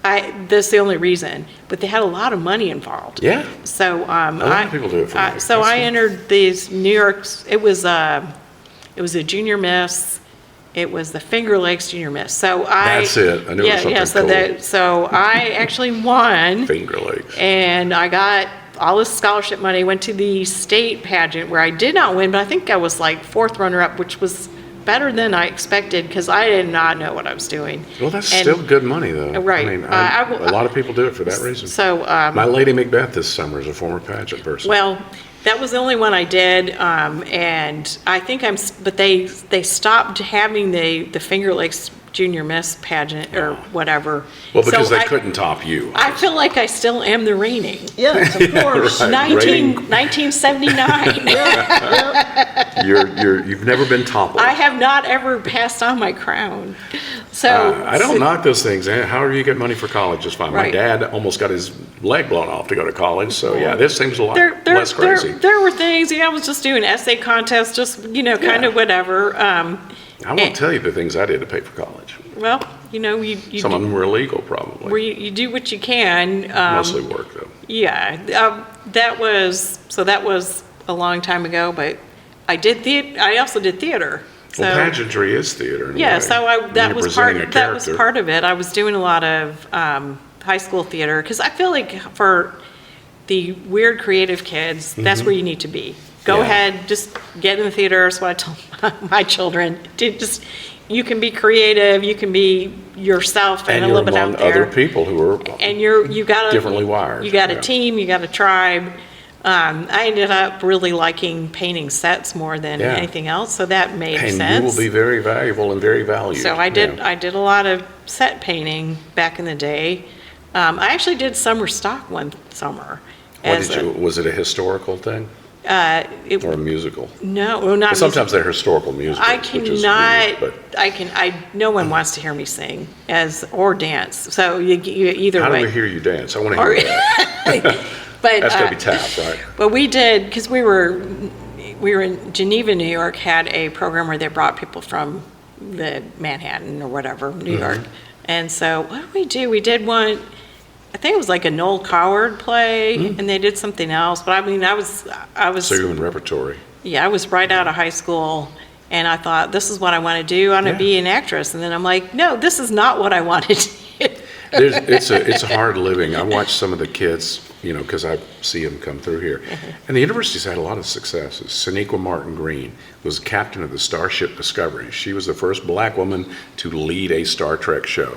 that's the only reason. But they had a lot of money involved. Yeah. So A lot of people do it for money. So That's I good. entered these New York's. It was a junior miss. It was the Finger Lakes Junior Miss. So That's it. I knew it was something cool. So I actually won. Finger Lakes. And I got all this scholarship money, went to the state pageant where I did not win, but I think I was like 4th runner-up, which was better than I expected because I did not know what I was doing. Well, that's still good money, though. Right. A lot of people do it for that reason. So, My Lady Macbeth this summer is a former pageant person. well, that was the only one I did, and I think but they stopped having the Finger Lakes Junior Miss pageant or whatever. Well, because So they couldn't top you. I feel like I still am the reigning. Yes, of course. Right. 1979. You've never been toppled. I have not ever passed on my crown. So I don't knock those things. However you get money for college is fine. My Right. dad almost got his leg blown off to go to college. So yeah, this seems a lot there, less crazy. There were things, I was just doing essay contests, just, kind Yeah. of whatever. I won't tell you the things I did to pay for college. Well, you Some of do, them were illegal, probably. where you do what you can. Mostly work, though. Yeah, that was a long time ago, but I also did theater. So, Well, pageantry is theater. In a yeah, way. so When that you're was presenting a that was character. part of it. I was doing a lot of high school theater because I feel like for the weird creative kids, that's where you need to be. Go Yeah. ahead, just get in the theater. That's what I told my children. You can be creative, you can be yourself and a you're little bit among out there. other people who are And you got differently wired. You got a Yeah. team, you got a tribe. I ended up really liking painting sets more than Yeah. anything else, so that made And sense. you will be very valuable and very valued. So I did Yeah. a lot of set painting back in the day. I actually did summer stock one summer. Was it a historical thing It, or a musical? no, well, not Sometimes they're historical musicals. I which is cannot. weird, No one wants to hear me sing or dance. So you either but how way. do we hear you dance? I want to Or- hear that. But That's got to be tapped, right? But we did because we were in Geneva, New York, had a program where they brought people from the Manhattan or whatever, Mm-hmm. New York. And so what did we do? We did one. I think it was like a Noel Coward play, and they did something else. But I mean, I was So you're in repertory. yeah, I was right out of high school, and I thought, this is what I want to do. I want to Yeah. be an actress. And then I'm like, no, this is not what I wanted to do. It's a hard living. I watch some of the kids, because I see them come through here. And the university's had a lot of successes. Sonequa Martin Green was captain of the Starship Discovery. She was the first black woman to lead a Star Trek show.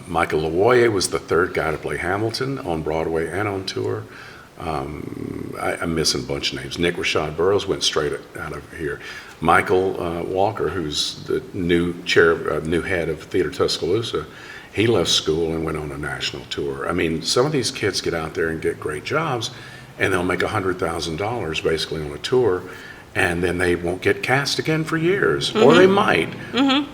Michael LaWoye was the third guy to play Hamilton on Broadway and on tour. I'm missing a bunch of names. Nick Rashad Burroughs went straight out of here. Michael Walker, who's the new head of Theater Tuscaloosa, he left school and went on a national tour. I mean, some of these kids get out there and get great jobs, and they'll make $100,000 basically on a tour, and then they won't get cast again for years, or they might.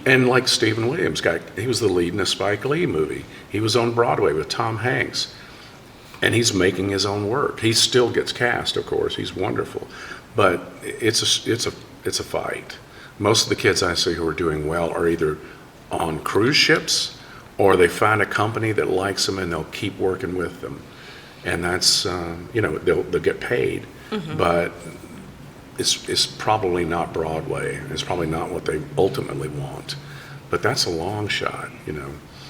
And like Stephen Williams, he was the lead in a Spike Lee movie. He was on Broadway with Tom Hanks, and he's making his own work. He still gets cast, of course. He's wonderful, but it's a fight. Most of the kids I see who are doing well are either on cruise ships, or they find a company that likes them and they'll keep working with them. And that's, they'll get paid, but it's probably not Broadway. It's probably not what they ultimately want. But that's a long shot,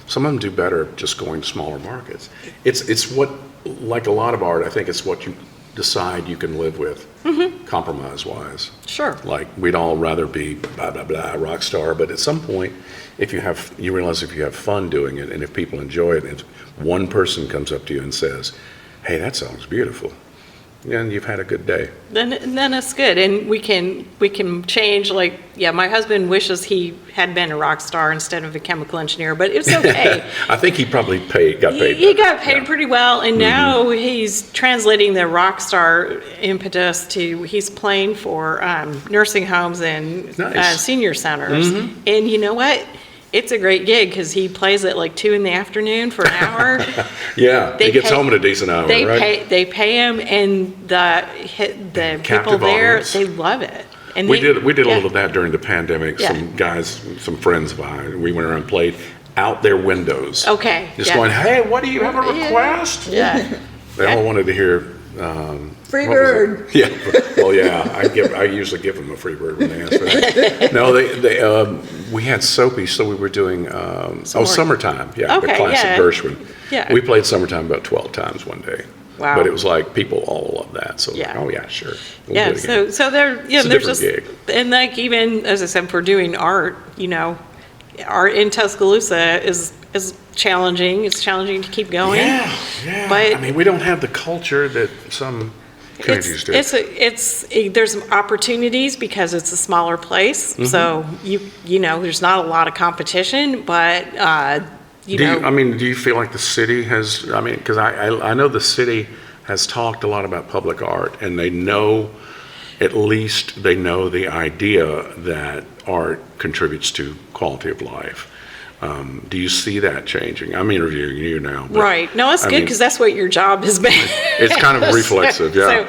Some of them do better just going to smaller markets. It's what, like a lot of art, I think it's what you decide you can live with, compromise-wise. Sure. Like, we'd all rather be blah, blah, blah, rock star, but at some point, you realize if you have fun doing it, and if people enjoy it, and if one person comes up to you and says, hey, that song's beautiful, then you've had a good day. Then it's good, and we can change. Like, my husband wishes he had been a rock star instead of a chemical engineer, but it's okay. I think he probably got paid. He better. got paid Yeah. pretty well, and now he's translating the rock star impetus to he's playing for nursing homes and Nice. senior centers. And you know what? It's a great gig because he plays at like 2 PM for an hour. Yeah, They he gets pay- home in a decent hour, They right? pay him, and the people Captive there, audience. they love it. And We did a yeah. little of that during the pandemic. Yeah. Some guys, some friends of mine, we went around and played out their windows. Okay, Just yeah. going, hey, what do you have a request? Yeah. They all wanted to hear. Free what was it? bird. Yeah. Well, yeah. I usually give them a free bird when they ask for that. No, we had Soapy, so we were doing Summertime. Yeah, the Okay, classic yeah. Gershwin. Yeah. We played Summertime about 12 times one day. Wow. But it was like people all love that. So Yeah. oh yeah, sure. We'll Yeah, do it again. so there, It's a there's different gig. and like even as I said, for doing art, art in Tuscaloosa is challenging. It's challenging to keep going. Yeah. But- I mean, we don't have the culture that some communities do. There's opportunities because it's a smaller place. Mm-hmm. So there's not a lot of competition, but Do you feel like the city has, because I know the city has talked a lot about public art, and they know the idea that art contributes to quality of life. Do you see that changing? I'm interviewing you now. But, Right. No, it's I good mean, because that's what your job has been. it's kind of reflexive, yeah.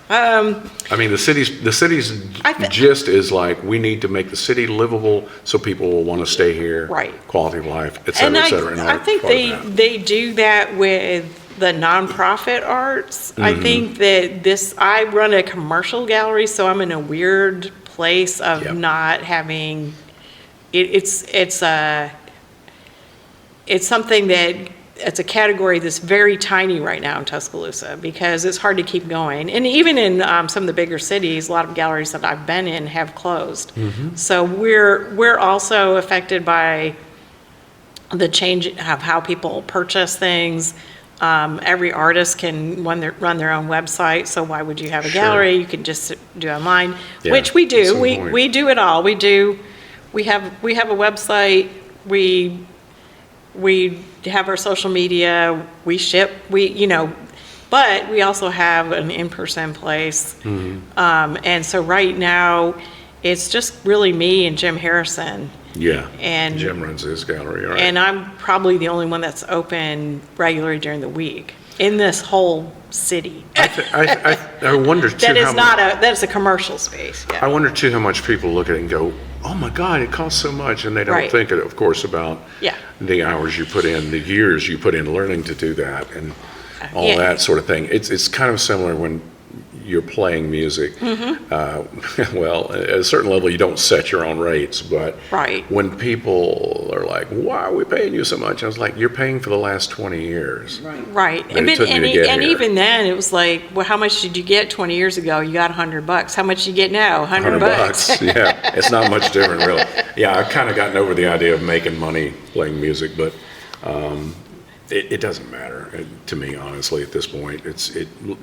So, I mean, the city's gist is like, we need to make the city livable so people will want to stay here. Right. Quality of life, et and cetera, et cetera. And I think part of that. they do that with the nonprofit arts. I think that I run a commercial gallery, so I'm in a weird place of Yep. not having, it's something that, it's a category that's very tiny right now in Tuscaloosa because it's hard to keep going. And even in some of the bigger cities, a lot of galleries that I've been in have closed. So we're also affected by the change of how people purchase things. Every artist can run their own website, so why would you have a Sure. gallery? You can just do online, Yeah, which we at do. some We point. do it all. We have a website. We have our social media. We ship. But we also have an in-person place. And so right now, it's just really me and Jim Harrison. Yeah. And Jim runs his gallery, right? And I'm probably the only one that's open regularly during the week in this whole city. I wonder too That is how not that's a commercial space. I Yeah. wonder too how much people look at it and go, "Oh my God, it costs so much," and they don't Right. think, of course, about Yeah. the hours you put in, the years you put in learning to do that, and all Yeah. that sort of thing. It's kind of similar when you're playing music. Well, at a certain level, you don't set your own rates, but Right. when people are like, "Why are we paying you so much?" I was like, "You're paying for the last 20 years." Right. And it took me to get and here. even then, it was like, well, how much did you get 20 years ago? You got $100. How much do you get now? 100 bucks. Yeah, it's not much different, really. Yeah, I've kind of gotten over the idea of making money playing music, but it doesn't matter to me, honestly, at this point. It's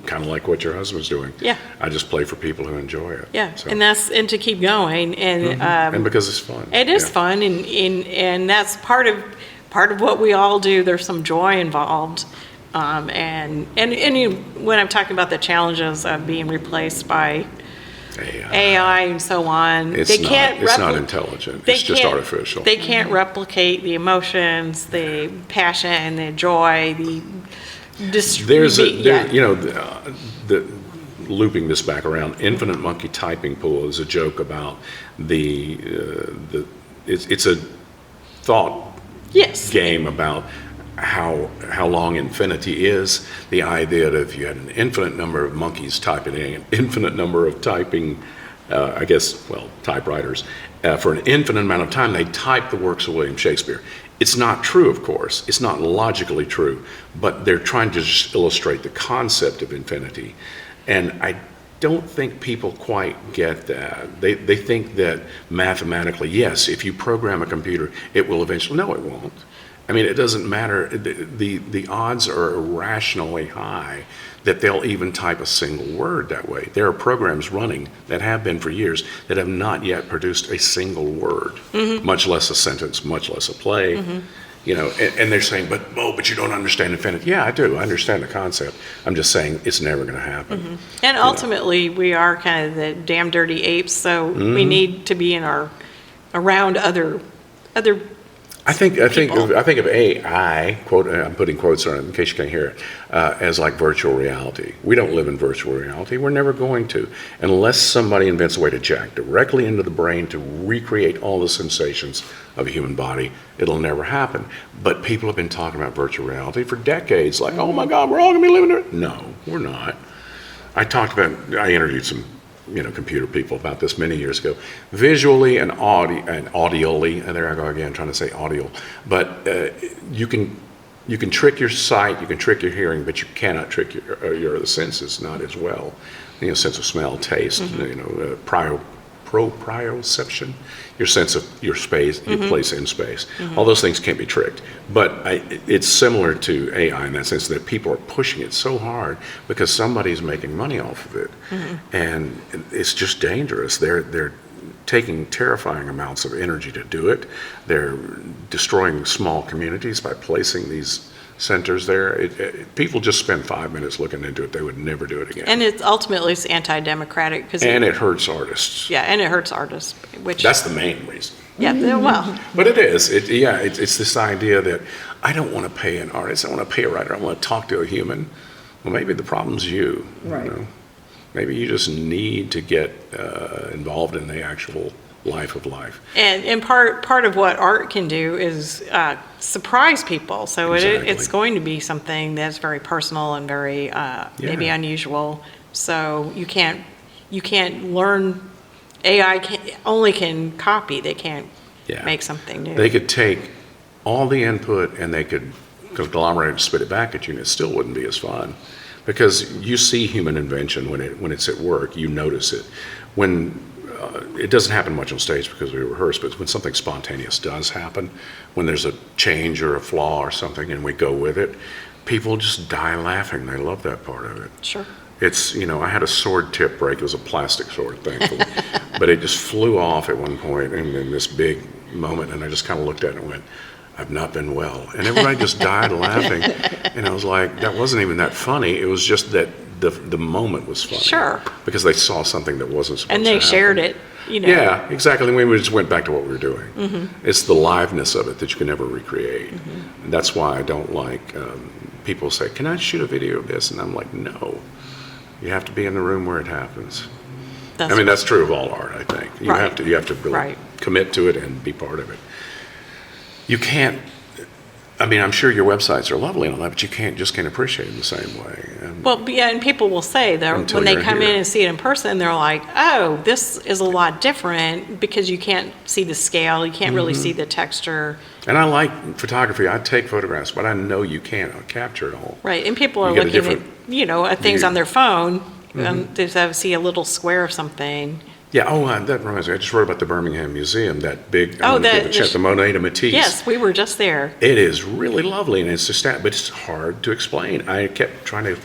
kind of like what your husband's doing. Yeah. I just play for people who enjoy it. Yeah. So. And to keep going. And, And because it's fun. it is Yeah. fun, and that's part of what we all do. There's some joy involved, and when I'm talking about the challenges of being replaced by AI and so on, It's they not, can't it's not intelligent. It's just artificial. They can't replicate the emotions, the passion, the joy, the the looping this back around, infinite monkey typing pool is a joke about it's a thought Yes. game about how long infinity is. The idea that if you had an infinite number of monkeys typing in, an infinite number of typing, typewriters, for an infinite amount of time, they type the works of William Shakespeare. It's not true, of course. It's not logically true, but they're trying to just illustrate the concept of infinity. And I don't think people quite get that. They think that mathematically, yes, if you program a computer, it will eventually, no, it won't. I mean, it doesn't matter. The odds are irrationally high that they'll even type a single word that way. There are programs running that have been for years that have not yet produced a single word, much less a sentence, much less a play. And they're saying, but you don't understand infinity. Yeah, I do. I understand the concept. I'm just saying it's never going to happen. And ultimately, we are kind of the damn dirty apes, so we need to be around other. I think people. of AI, quote, I'm putting quotes on it in case you can't hear it, as like virtual reality. We don't live in virtual reality. We're never going to, unless somebody invents a way to jack directly into the brain to recreate all the sensations of a human body. It'll never happen. But people have been talking about virtual reality for decades, like, oh my God, we're all going to be living there. No, we're not. I interviewed some computer people about this many years ago, visually and audially, and there I go again trying to say audio, but you can trick your sight, you can trick your hearing, but you cannot trick your other senses, not as well. Sense of smell, taste, proprioception, your sense of your space, your place in space. All those things can't be tricked. But it's similar to AI in that sense that people are pushing it so hard because somebody's making money off of it. And it's just dangerous. They're taking terrifying amounts of energy to do it. They're destroying small communities by placing these centers there. People just spend 5 minutes looking into it. They would never do it again. And it's ultimately it's anti-democratic because And it hurts artists. yeah, and it hurts artists, which That's the main reason. yeah, well, But it is. It's this idea that I don't want to pay an artist. I want to pay a writer. I want to talk to a human. Well, maybe the problem's you. Right. You know? Maybe you just need to get involved in the actual life of life. and part of what art can do is surprise people. So Exactly. it's going to be something that's very personal and very maybe unusual. So you can't learn. AI only can copy. They can't Yeah. make something new. They could take all the input and they could conglomerate and spit it back at you, and it still wouldn't be as fun. Because you see human invention when it's at work, you notice it. When it doesn't happen much on stage because we rehearse, but when something spontaneous does happen, when there's a change or a flaw or something and we go with it, people just die laughing. They love that part of it. Sure. It's, I had a sword tip break. It was a plastic sword, thankfully. But it just flew off at one point in this big moment, and I just kind of looked at it and went, I've not been well. And everybody just died laughing. And I was like, that wasn't even that funny. It was just that the moment was funny. Sure. Because they saw something that wasn't supposed And to they happen. shared it, Yeah, exactly. We just went back to what we were doing. It's the liveness of it that you can never recreate. And that's why I don't like people say, can I shoot a video of this? And I'm like, no. You have to be in the room where it happens. That's true of all art, I think. You have to really commit to it and be part of it. You can't, I'm sure your websites are lovely and all that, but you can't appreciate it the same way. Well, yeah, and people will say that when they come in and see it in person, they're like, oh, this is a lot different because you can't see the scale, you can't really see the texture. And I like photography. I take photographs, but I know you can't capture it all. Right, and people are looking at things on their phone, they see a little square of something. Yeah, that reminds me. I just wrote about the Birmingham Museum, that big, the Monet de Matisse. Yes, we were just there. It is really lovely, and it's just but it's hard to explain. I kept trying to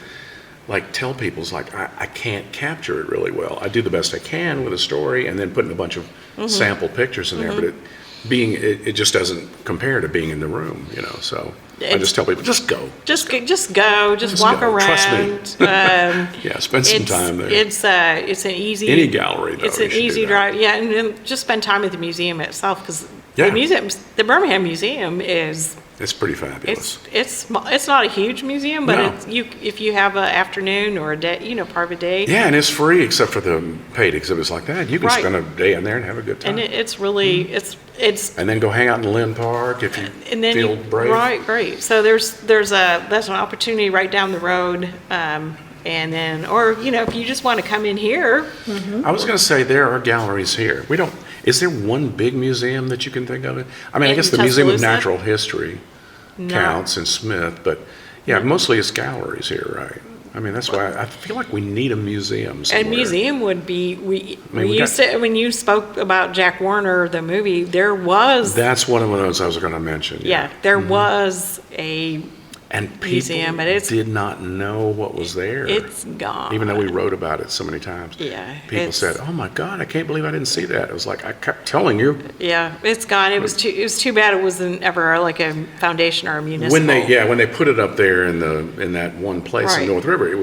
tell people, I can't capture it really well. I do the best I can with a story, and then putting a bunch of sample pictures in there, but it just doesn't compare to being in the room, So I just tell people, just go. Just go. Just walk go. around. Trust me. Yeah, spend some time there. It's an easy. Any gallery, though. It's an easy drive. Yeah, and then just spend time at the museum itself because Yeah. the Birmingham Museum is. It's pretty fabulous. It's not a huge museum, but No. if you have an afternoon or a day, part of a day. Yeah, and it's free except for the paid exhibits like that. You can Right. spend a day in there and have a good time. And it's really it's. And then go hang out in Lynn Park if you And then feel brave. Right. So that's an opportunity right down the road, and then if you just want to come in here. I was going to say there are galleries here. Is there one big museum that you can think of? I In guess the Museum of Tuscaloosa? Natural History counts in Smith, but yeah, mostly it's galleries here, right? That's why I feel like we need a museum somewhere. A museum would be, when you spoke about Jack Warner, the movie, there was. That's one of those I was going to mention. Yeah, there was a And people museum, but did not know what was there. It's gone. Even though we wrote about it so many times. Yeah, People said, oh my God, I can't believe I didn't see that. It was like, I kept telling you. Yeah, it's gone. It was too bad it wasn't ever like a foundation or a municipal. When they put it up there in that one place in Right. North River, it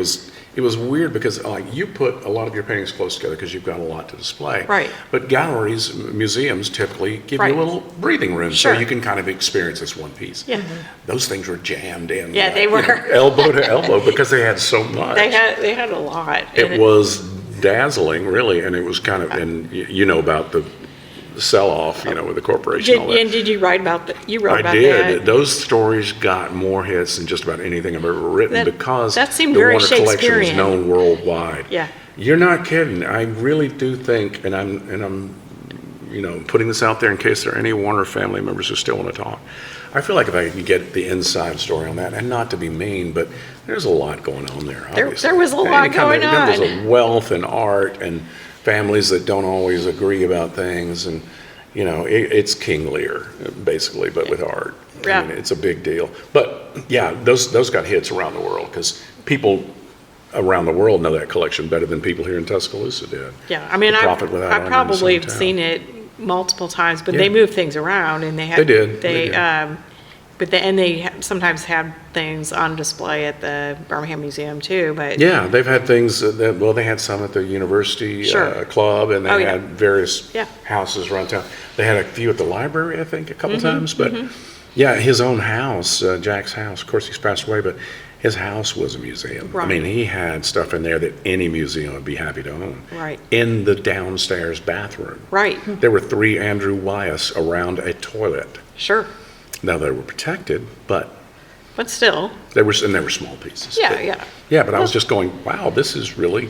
was weird because you put a lot of your paintings close together because you've got a lot to display. Right. But galleries, museums typically give Right. you a little breathing room Sure. so you can kind of experience this one piece. Yeah. Those things were jammed in. Yeah, they were. Elbow to elbow because they had so much. They had a lot. It was dazzling, really, and it was kind of, and about the sell-off, with the corporation. And all that. Did you write about that? You wrote I about did. that? Those stories got more hits than just about anything I've ever written because that seemed the very Warner collection was Shakespearean. known worldwide. Yeah. You're not kidding. I really do think, and I'm putting this out there in case there are any Warner family members who still want to talk. I feel like if I could get the inside story on that, and not to be mean, but there's a lot going on there, obviously. There was a lot going on. There's a wealth in art and families that don't always agree about things, and, it's King Lear, basically, but with art. Yeah. It's a big deal. But, yeah, those got hits around the world because people around the world know that collection better than people here in Tuscaloosa did. Yeah, I probably have seen it multiple times, but they moved things around and they had. They did. and they sometimes have things on display at the Birmingham Museum too, but. Yeah, they've had things they had some at the university Sure. club, and they Oh, yeah. had various Yeah. houses around town. They had a few at the library, I think, a couple Mm-hmm, times, but yeah, his own house, Jack's house, of course he's passed away, but his house was a museum. I Right. mean, he had stuff in there that any museum would be happy to own. Right. In the downstairs bathroom. Right, There were 3 Andrew Wyeths around a toilet. sure, Now, they were protected, but but still, they were small pieces. yeah, But- yeah. Yeah, but I was just going, wow, this is really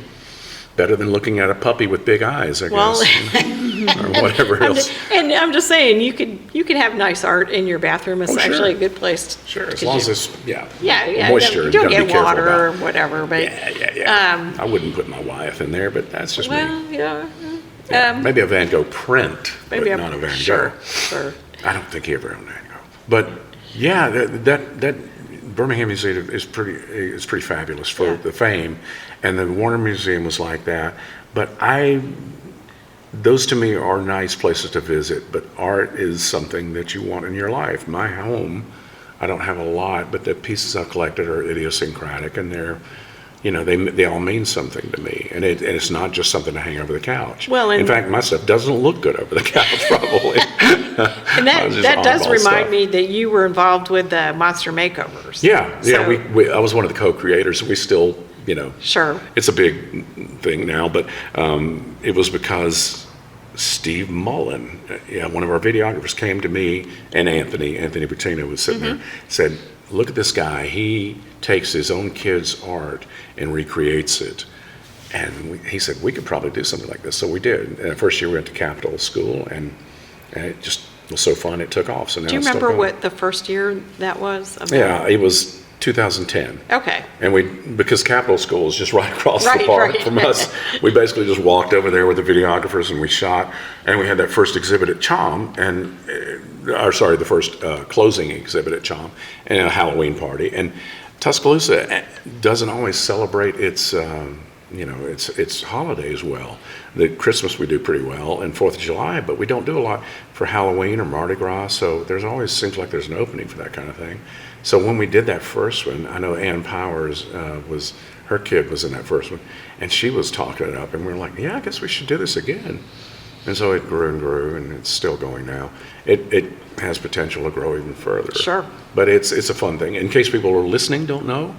better than looking at a puppy with big eyes, I Well, guess, or whatever else. And I'm just saying, you could have nice art in your bathroom. It's Oh, sure. actually a good place. Sure, as to long as do- it's, Yeah, moisture. You don't gotta be get careful water or about. whatever, but. Yeah. I wouldn't put my Wyeth in there, but that's just me. Well, yeah. Yeah, maybe a Van Gogh print, Maybe but not a Van Gogh. Sure. I don't think he ever owned Van Gogh. But yeah, that Birmingham Museum is pretty fabulous for Yeah. the fame, and the Warner Museum was like that. But those to me are nice places to visit. But art is something that you want in your life. My home, I don't have a lot, but the pieces I've collected are idiosyncratic, and they're. They all mean something to me, and it's not just something to hang over the couch. Well, in and- fact, my stuff doesn't look good over the couch, probably. And It's just that does oddball remind stuff. me that you were involved with the monster makeovers. Yeah, So- I was one of the co-creators. We still, Sure. it's a big thing now, but it was because Steve Mullen, one of our videographers, came to me, and Anthony Bertino was sitting there, said, look at this guy. He takes his own kids' art and recreates it. And he said, we could probably do something like this. So we did. And the first year we went to Capitol School, and it just was so fun, it took off. So now Do you it's still remember going. what the first year that was? Yeah, it was 2010. Okay. And because Capitol School is just right across the Right, park right. from us, we basically just walked over there with the videographers and we shot. And we had that first exhibit at CHOM, the first closing exhibit at CHOM, and a Halloween party. And Tuscaloosa doesn't always celebrate its holidays well. The Christmas we do pretty well, and 4th of July, but we don't do a lot for Halloween or Mardi Gras, so there's always seems like there's an opening for that kind of thing. So when we did that first one, I know Ann Powers her kid was in that first one, and she was talking it up, and we were like, yeah, I guess we should do this again. And so it grew and grew, and it's still going now. It has potential to grow even further. Sure. But it's a fun thing. In case people who are listening don't know,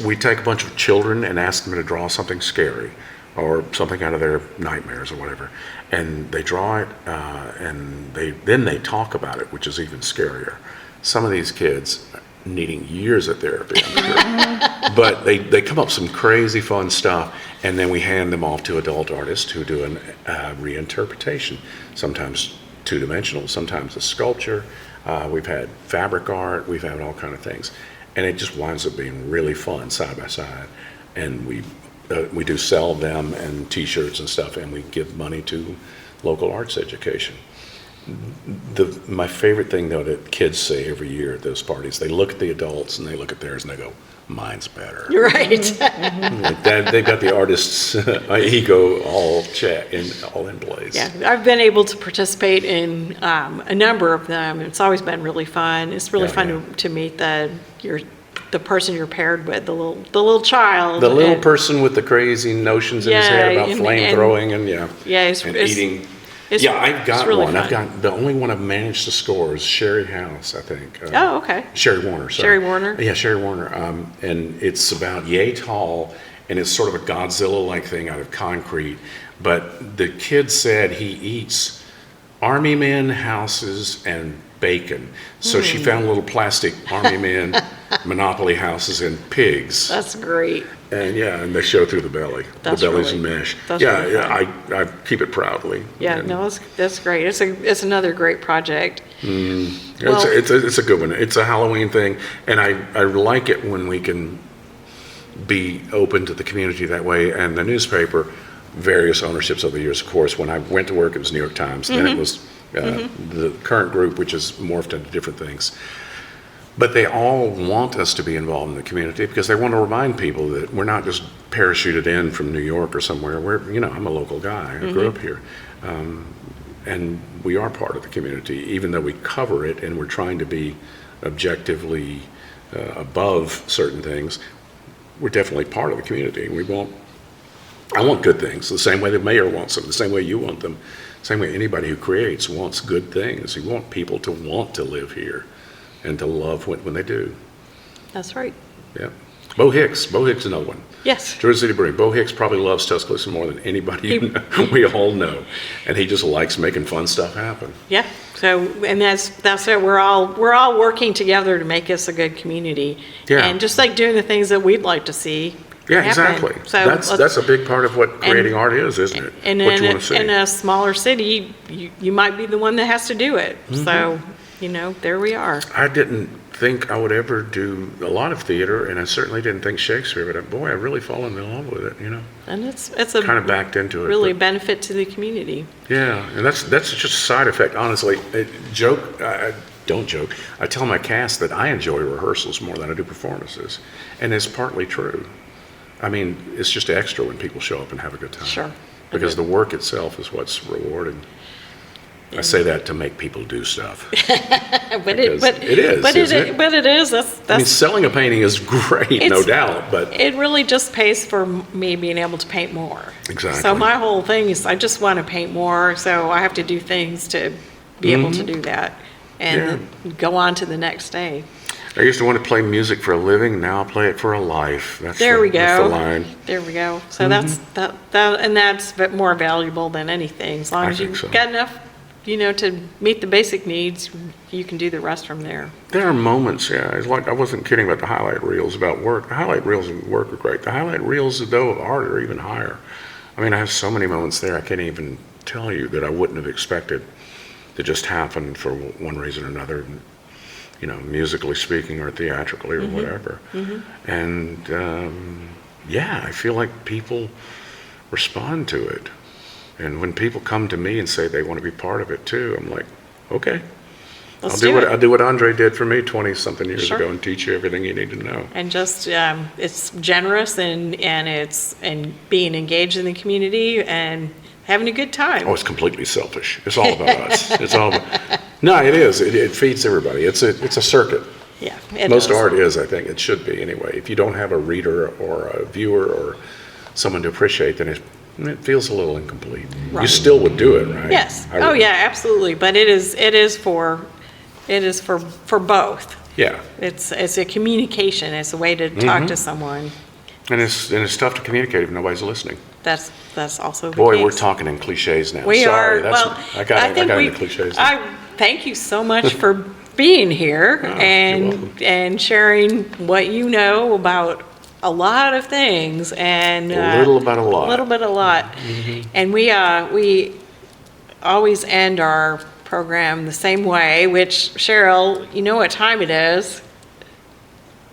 we take a bunch of children and ask them to draw something scary or something out of their nightmares or whatever, and they draw it, and then they talk about it, which is even scarier. Some of these kids needing years of therapy, I'm sure. But they come up with some crazy fun stuff, and then we hand them off to adult artists who do a reinterpretation, sometimes two-dimensional, sometimes a sculpture. We've had fabric art, we've had all kind of things. And it just winds up being really fun side by side. And we do sell them and T-shirts and stuff, and we give money to local arts education. My favorite thing, though, that kids say every year at those parties, they look at the adults and they look at theirs and they go, mine's better. You're right. Like that, they've got the artist's ego all in place. Yeah, I've been able to participate in a number of them. It's always been really fun. It's really Yeah, fun yeah. to meet the person you're paired with, the little child. The little and- person with the crazy notions in his Yeah, head about and- flame throwing and Yeah, and eating. it's- I've got it's really one. I've fun. got the only one I've managed to score is Sherry House, I think. Oh, okay. Sherry Warner. Sorry. Sherry Warner? Yeah, Sherry Warner. And it's about yay tall, and it's sort of a Godzilla-like thing out of concrete. But the kid said he eats army men, houses, and bacon. So she found little plastic army men, Monopoly houses, and pigs. That's great. And they show through the belly. That's the belly's really- in mesh. that's Yeah, really yeah. I keep it proudly. Yeah, And no, that's great. It's another great project. Well- it's a good one. It's a Halloween thing, and I like it when we can be open to the community that way. And the newspaper, various ownerships over the years, of course. When I went to work, it was New York Times. Then it was the current group, which has morphed into different things. But they all want us to be involved in the community because they want to remind people that we're not just parachuted in from New York or somewhere. I'm a local guy. I grew up here. And we are part of the community, even though we cover it and we're trying to be objectively above certain things, we're definitely part of the community. I want good things, the same way the mayor wants them, the same way you want them, same way anybody who creates wants good things. You want people to want to live here and to love when they do. That's right. Yeah. Bo Hicks is another one. Yes. Georgia City Brewing. Bo Hicks probably loves Tuscaloosa more than anybody we all know, and he just likes making fun stuff happen. Yeah. So, and that's it. We're all working together to make this a good community. Yeah. And just like doing the things that we'd like to see. Yeah, happen. exactly. So That's a big part of what creating art is, isn't it? And what you want to see. in a smaller city, you might be the one that has to do it. So, there we are. I didn't think I would ever do a lot of theater, and I certainly didn't think Shakespeare, but boy, I've really fallen in love with it, And it's a Kind of backed into it. really but- benefit to the community. Yeah, and that's just a side effect, honestly. I don't joke. I tell my cast that I enjoy rehearsals more than I do performances, and it's partly true. I mean, it's just extra when people show up and have a good time. Sure. Because the work itself is what's rewarding. I say that to make people do stuff. But it is. But it is. I mean, selling a painting is great, no doubt, but it really just pays for me being able to paint more. Exactly. So my whole thing is I just want to paint more, so I have to do things to be able to do that and go on to the next day. I used to want to play music for a living. Now I play it for a life. There we go. That's the line. There we go. So that's more valuable than anything. As long I as think you've so. got enough, to meet the basic needs, you can do the rest from there. There are moments, it's like I wasn't kidding about the highlight reels about work. The highlight reels of work are great. The highlight reels, though, of art are even higher. I mean, I have so many moments there I can't even tell you that I wouldn't have expected to just happen for one reason or another, musically speaking or theatrically or whatever. And I feel like people respond to it. And when people come to me and say they want to be part of it too, I'm like, okay. I'll do what Andre did for me 20-something years ago and teach you everything you need to know. And just, it's generous and being engaged in the community and having a good time. Oh, it's completely selfish. It's all about us. It's all about, no, it is. It feeds everybody. It's a circuit. Yeah. Most art is, I think. It should be anyway. If you don't have a reader or a viewer or someone to appreciate, then it feels a little incomplete. Right. You still would do it, right? Yes. Oh, yeah, absolutely. But it is for both. Yeah. It's a communication. It's a way to talk to someone. And it's tough to communicate if nobody's listening. That's also the Boy, case. we're talking in cliches now. We Sorry, are. Well, I got into cliches. I thank you so much for being here you're welcome. and sharing what you know about a lot of things and A little about a lot. A little bit a lot. And we always end our program the same way, which Sheryl, you know what time it is.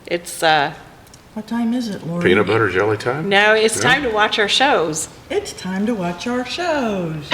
It's What time is it, Lorrie? Peanut butter jelly time? no, it's time to watch our shows. It's time to watch our shows.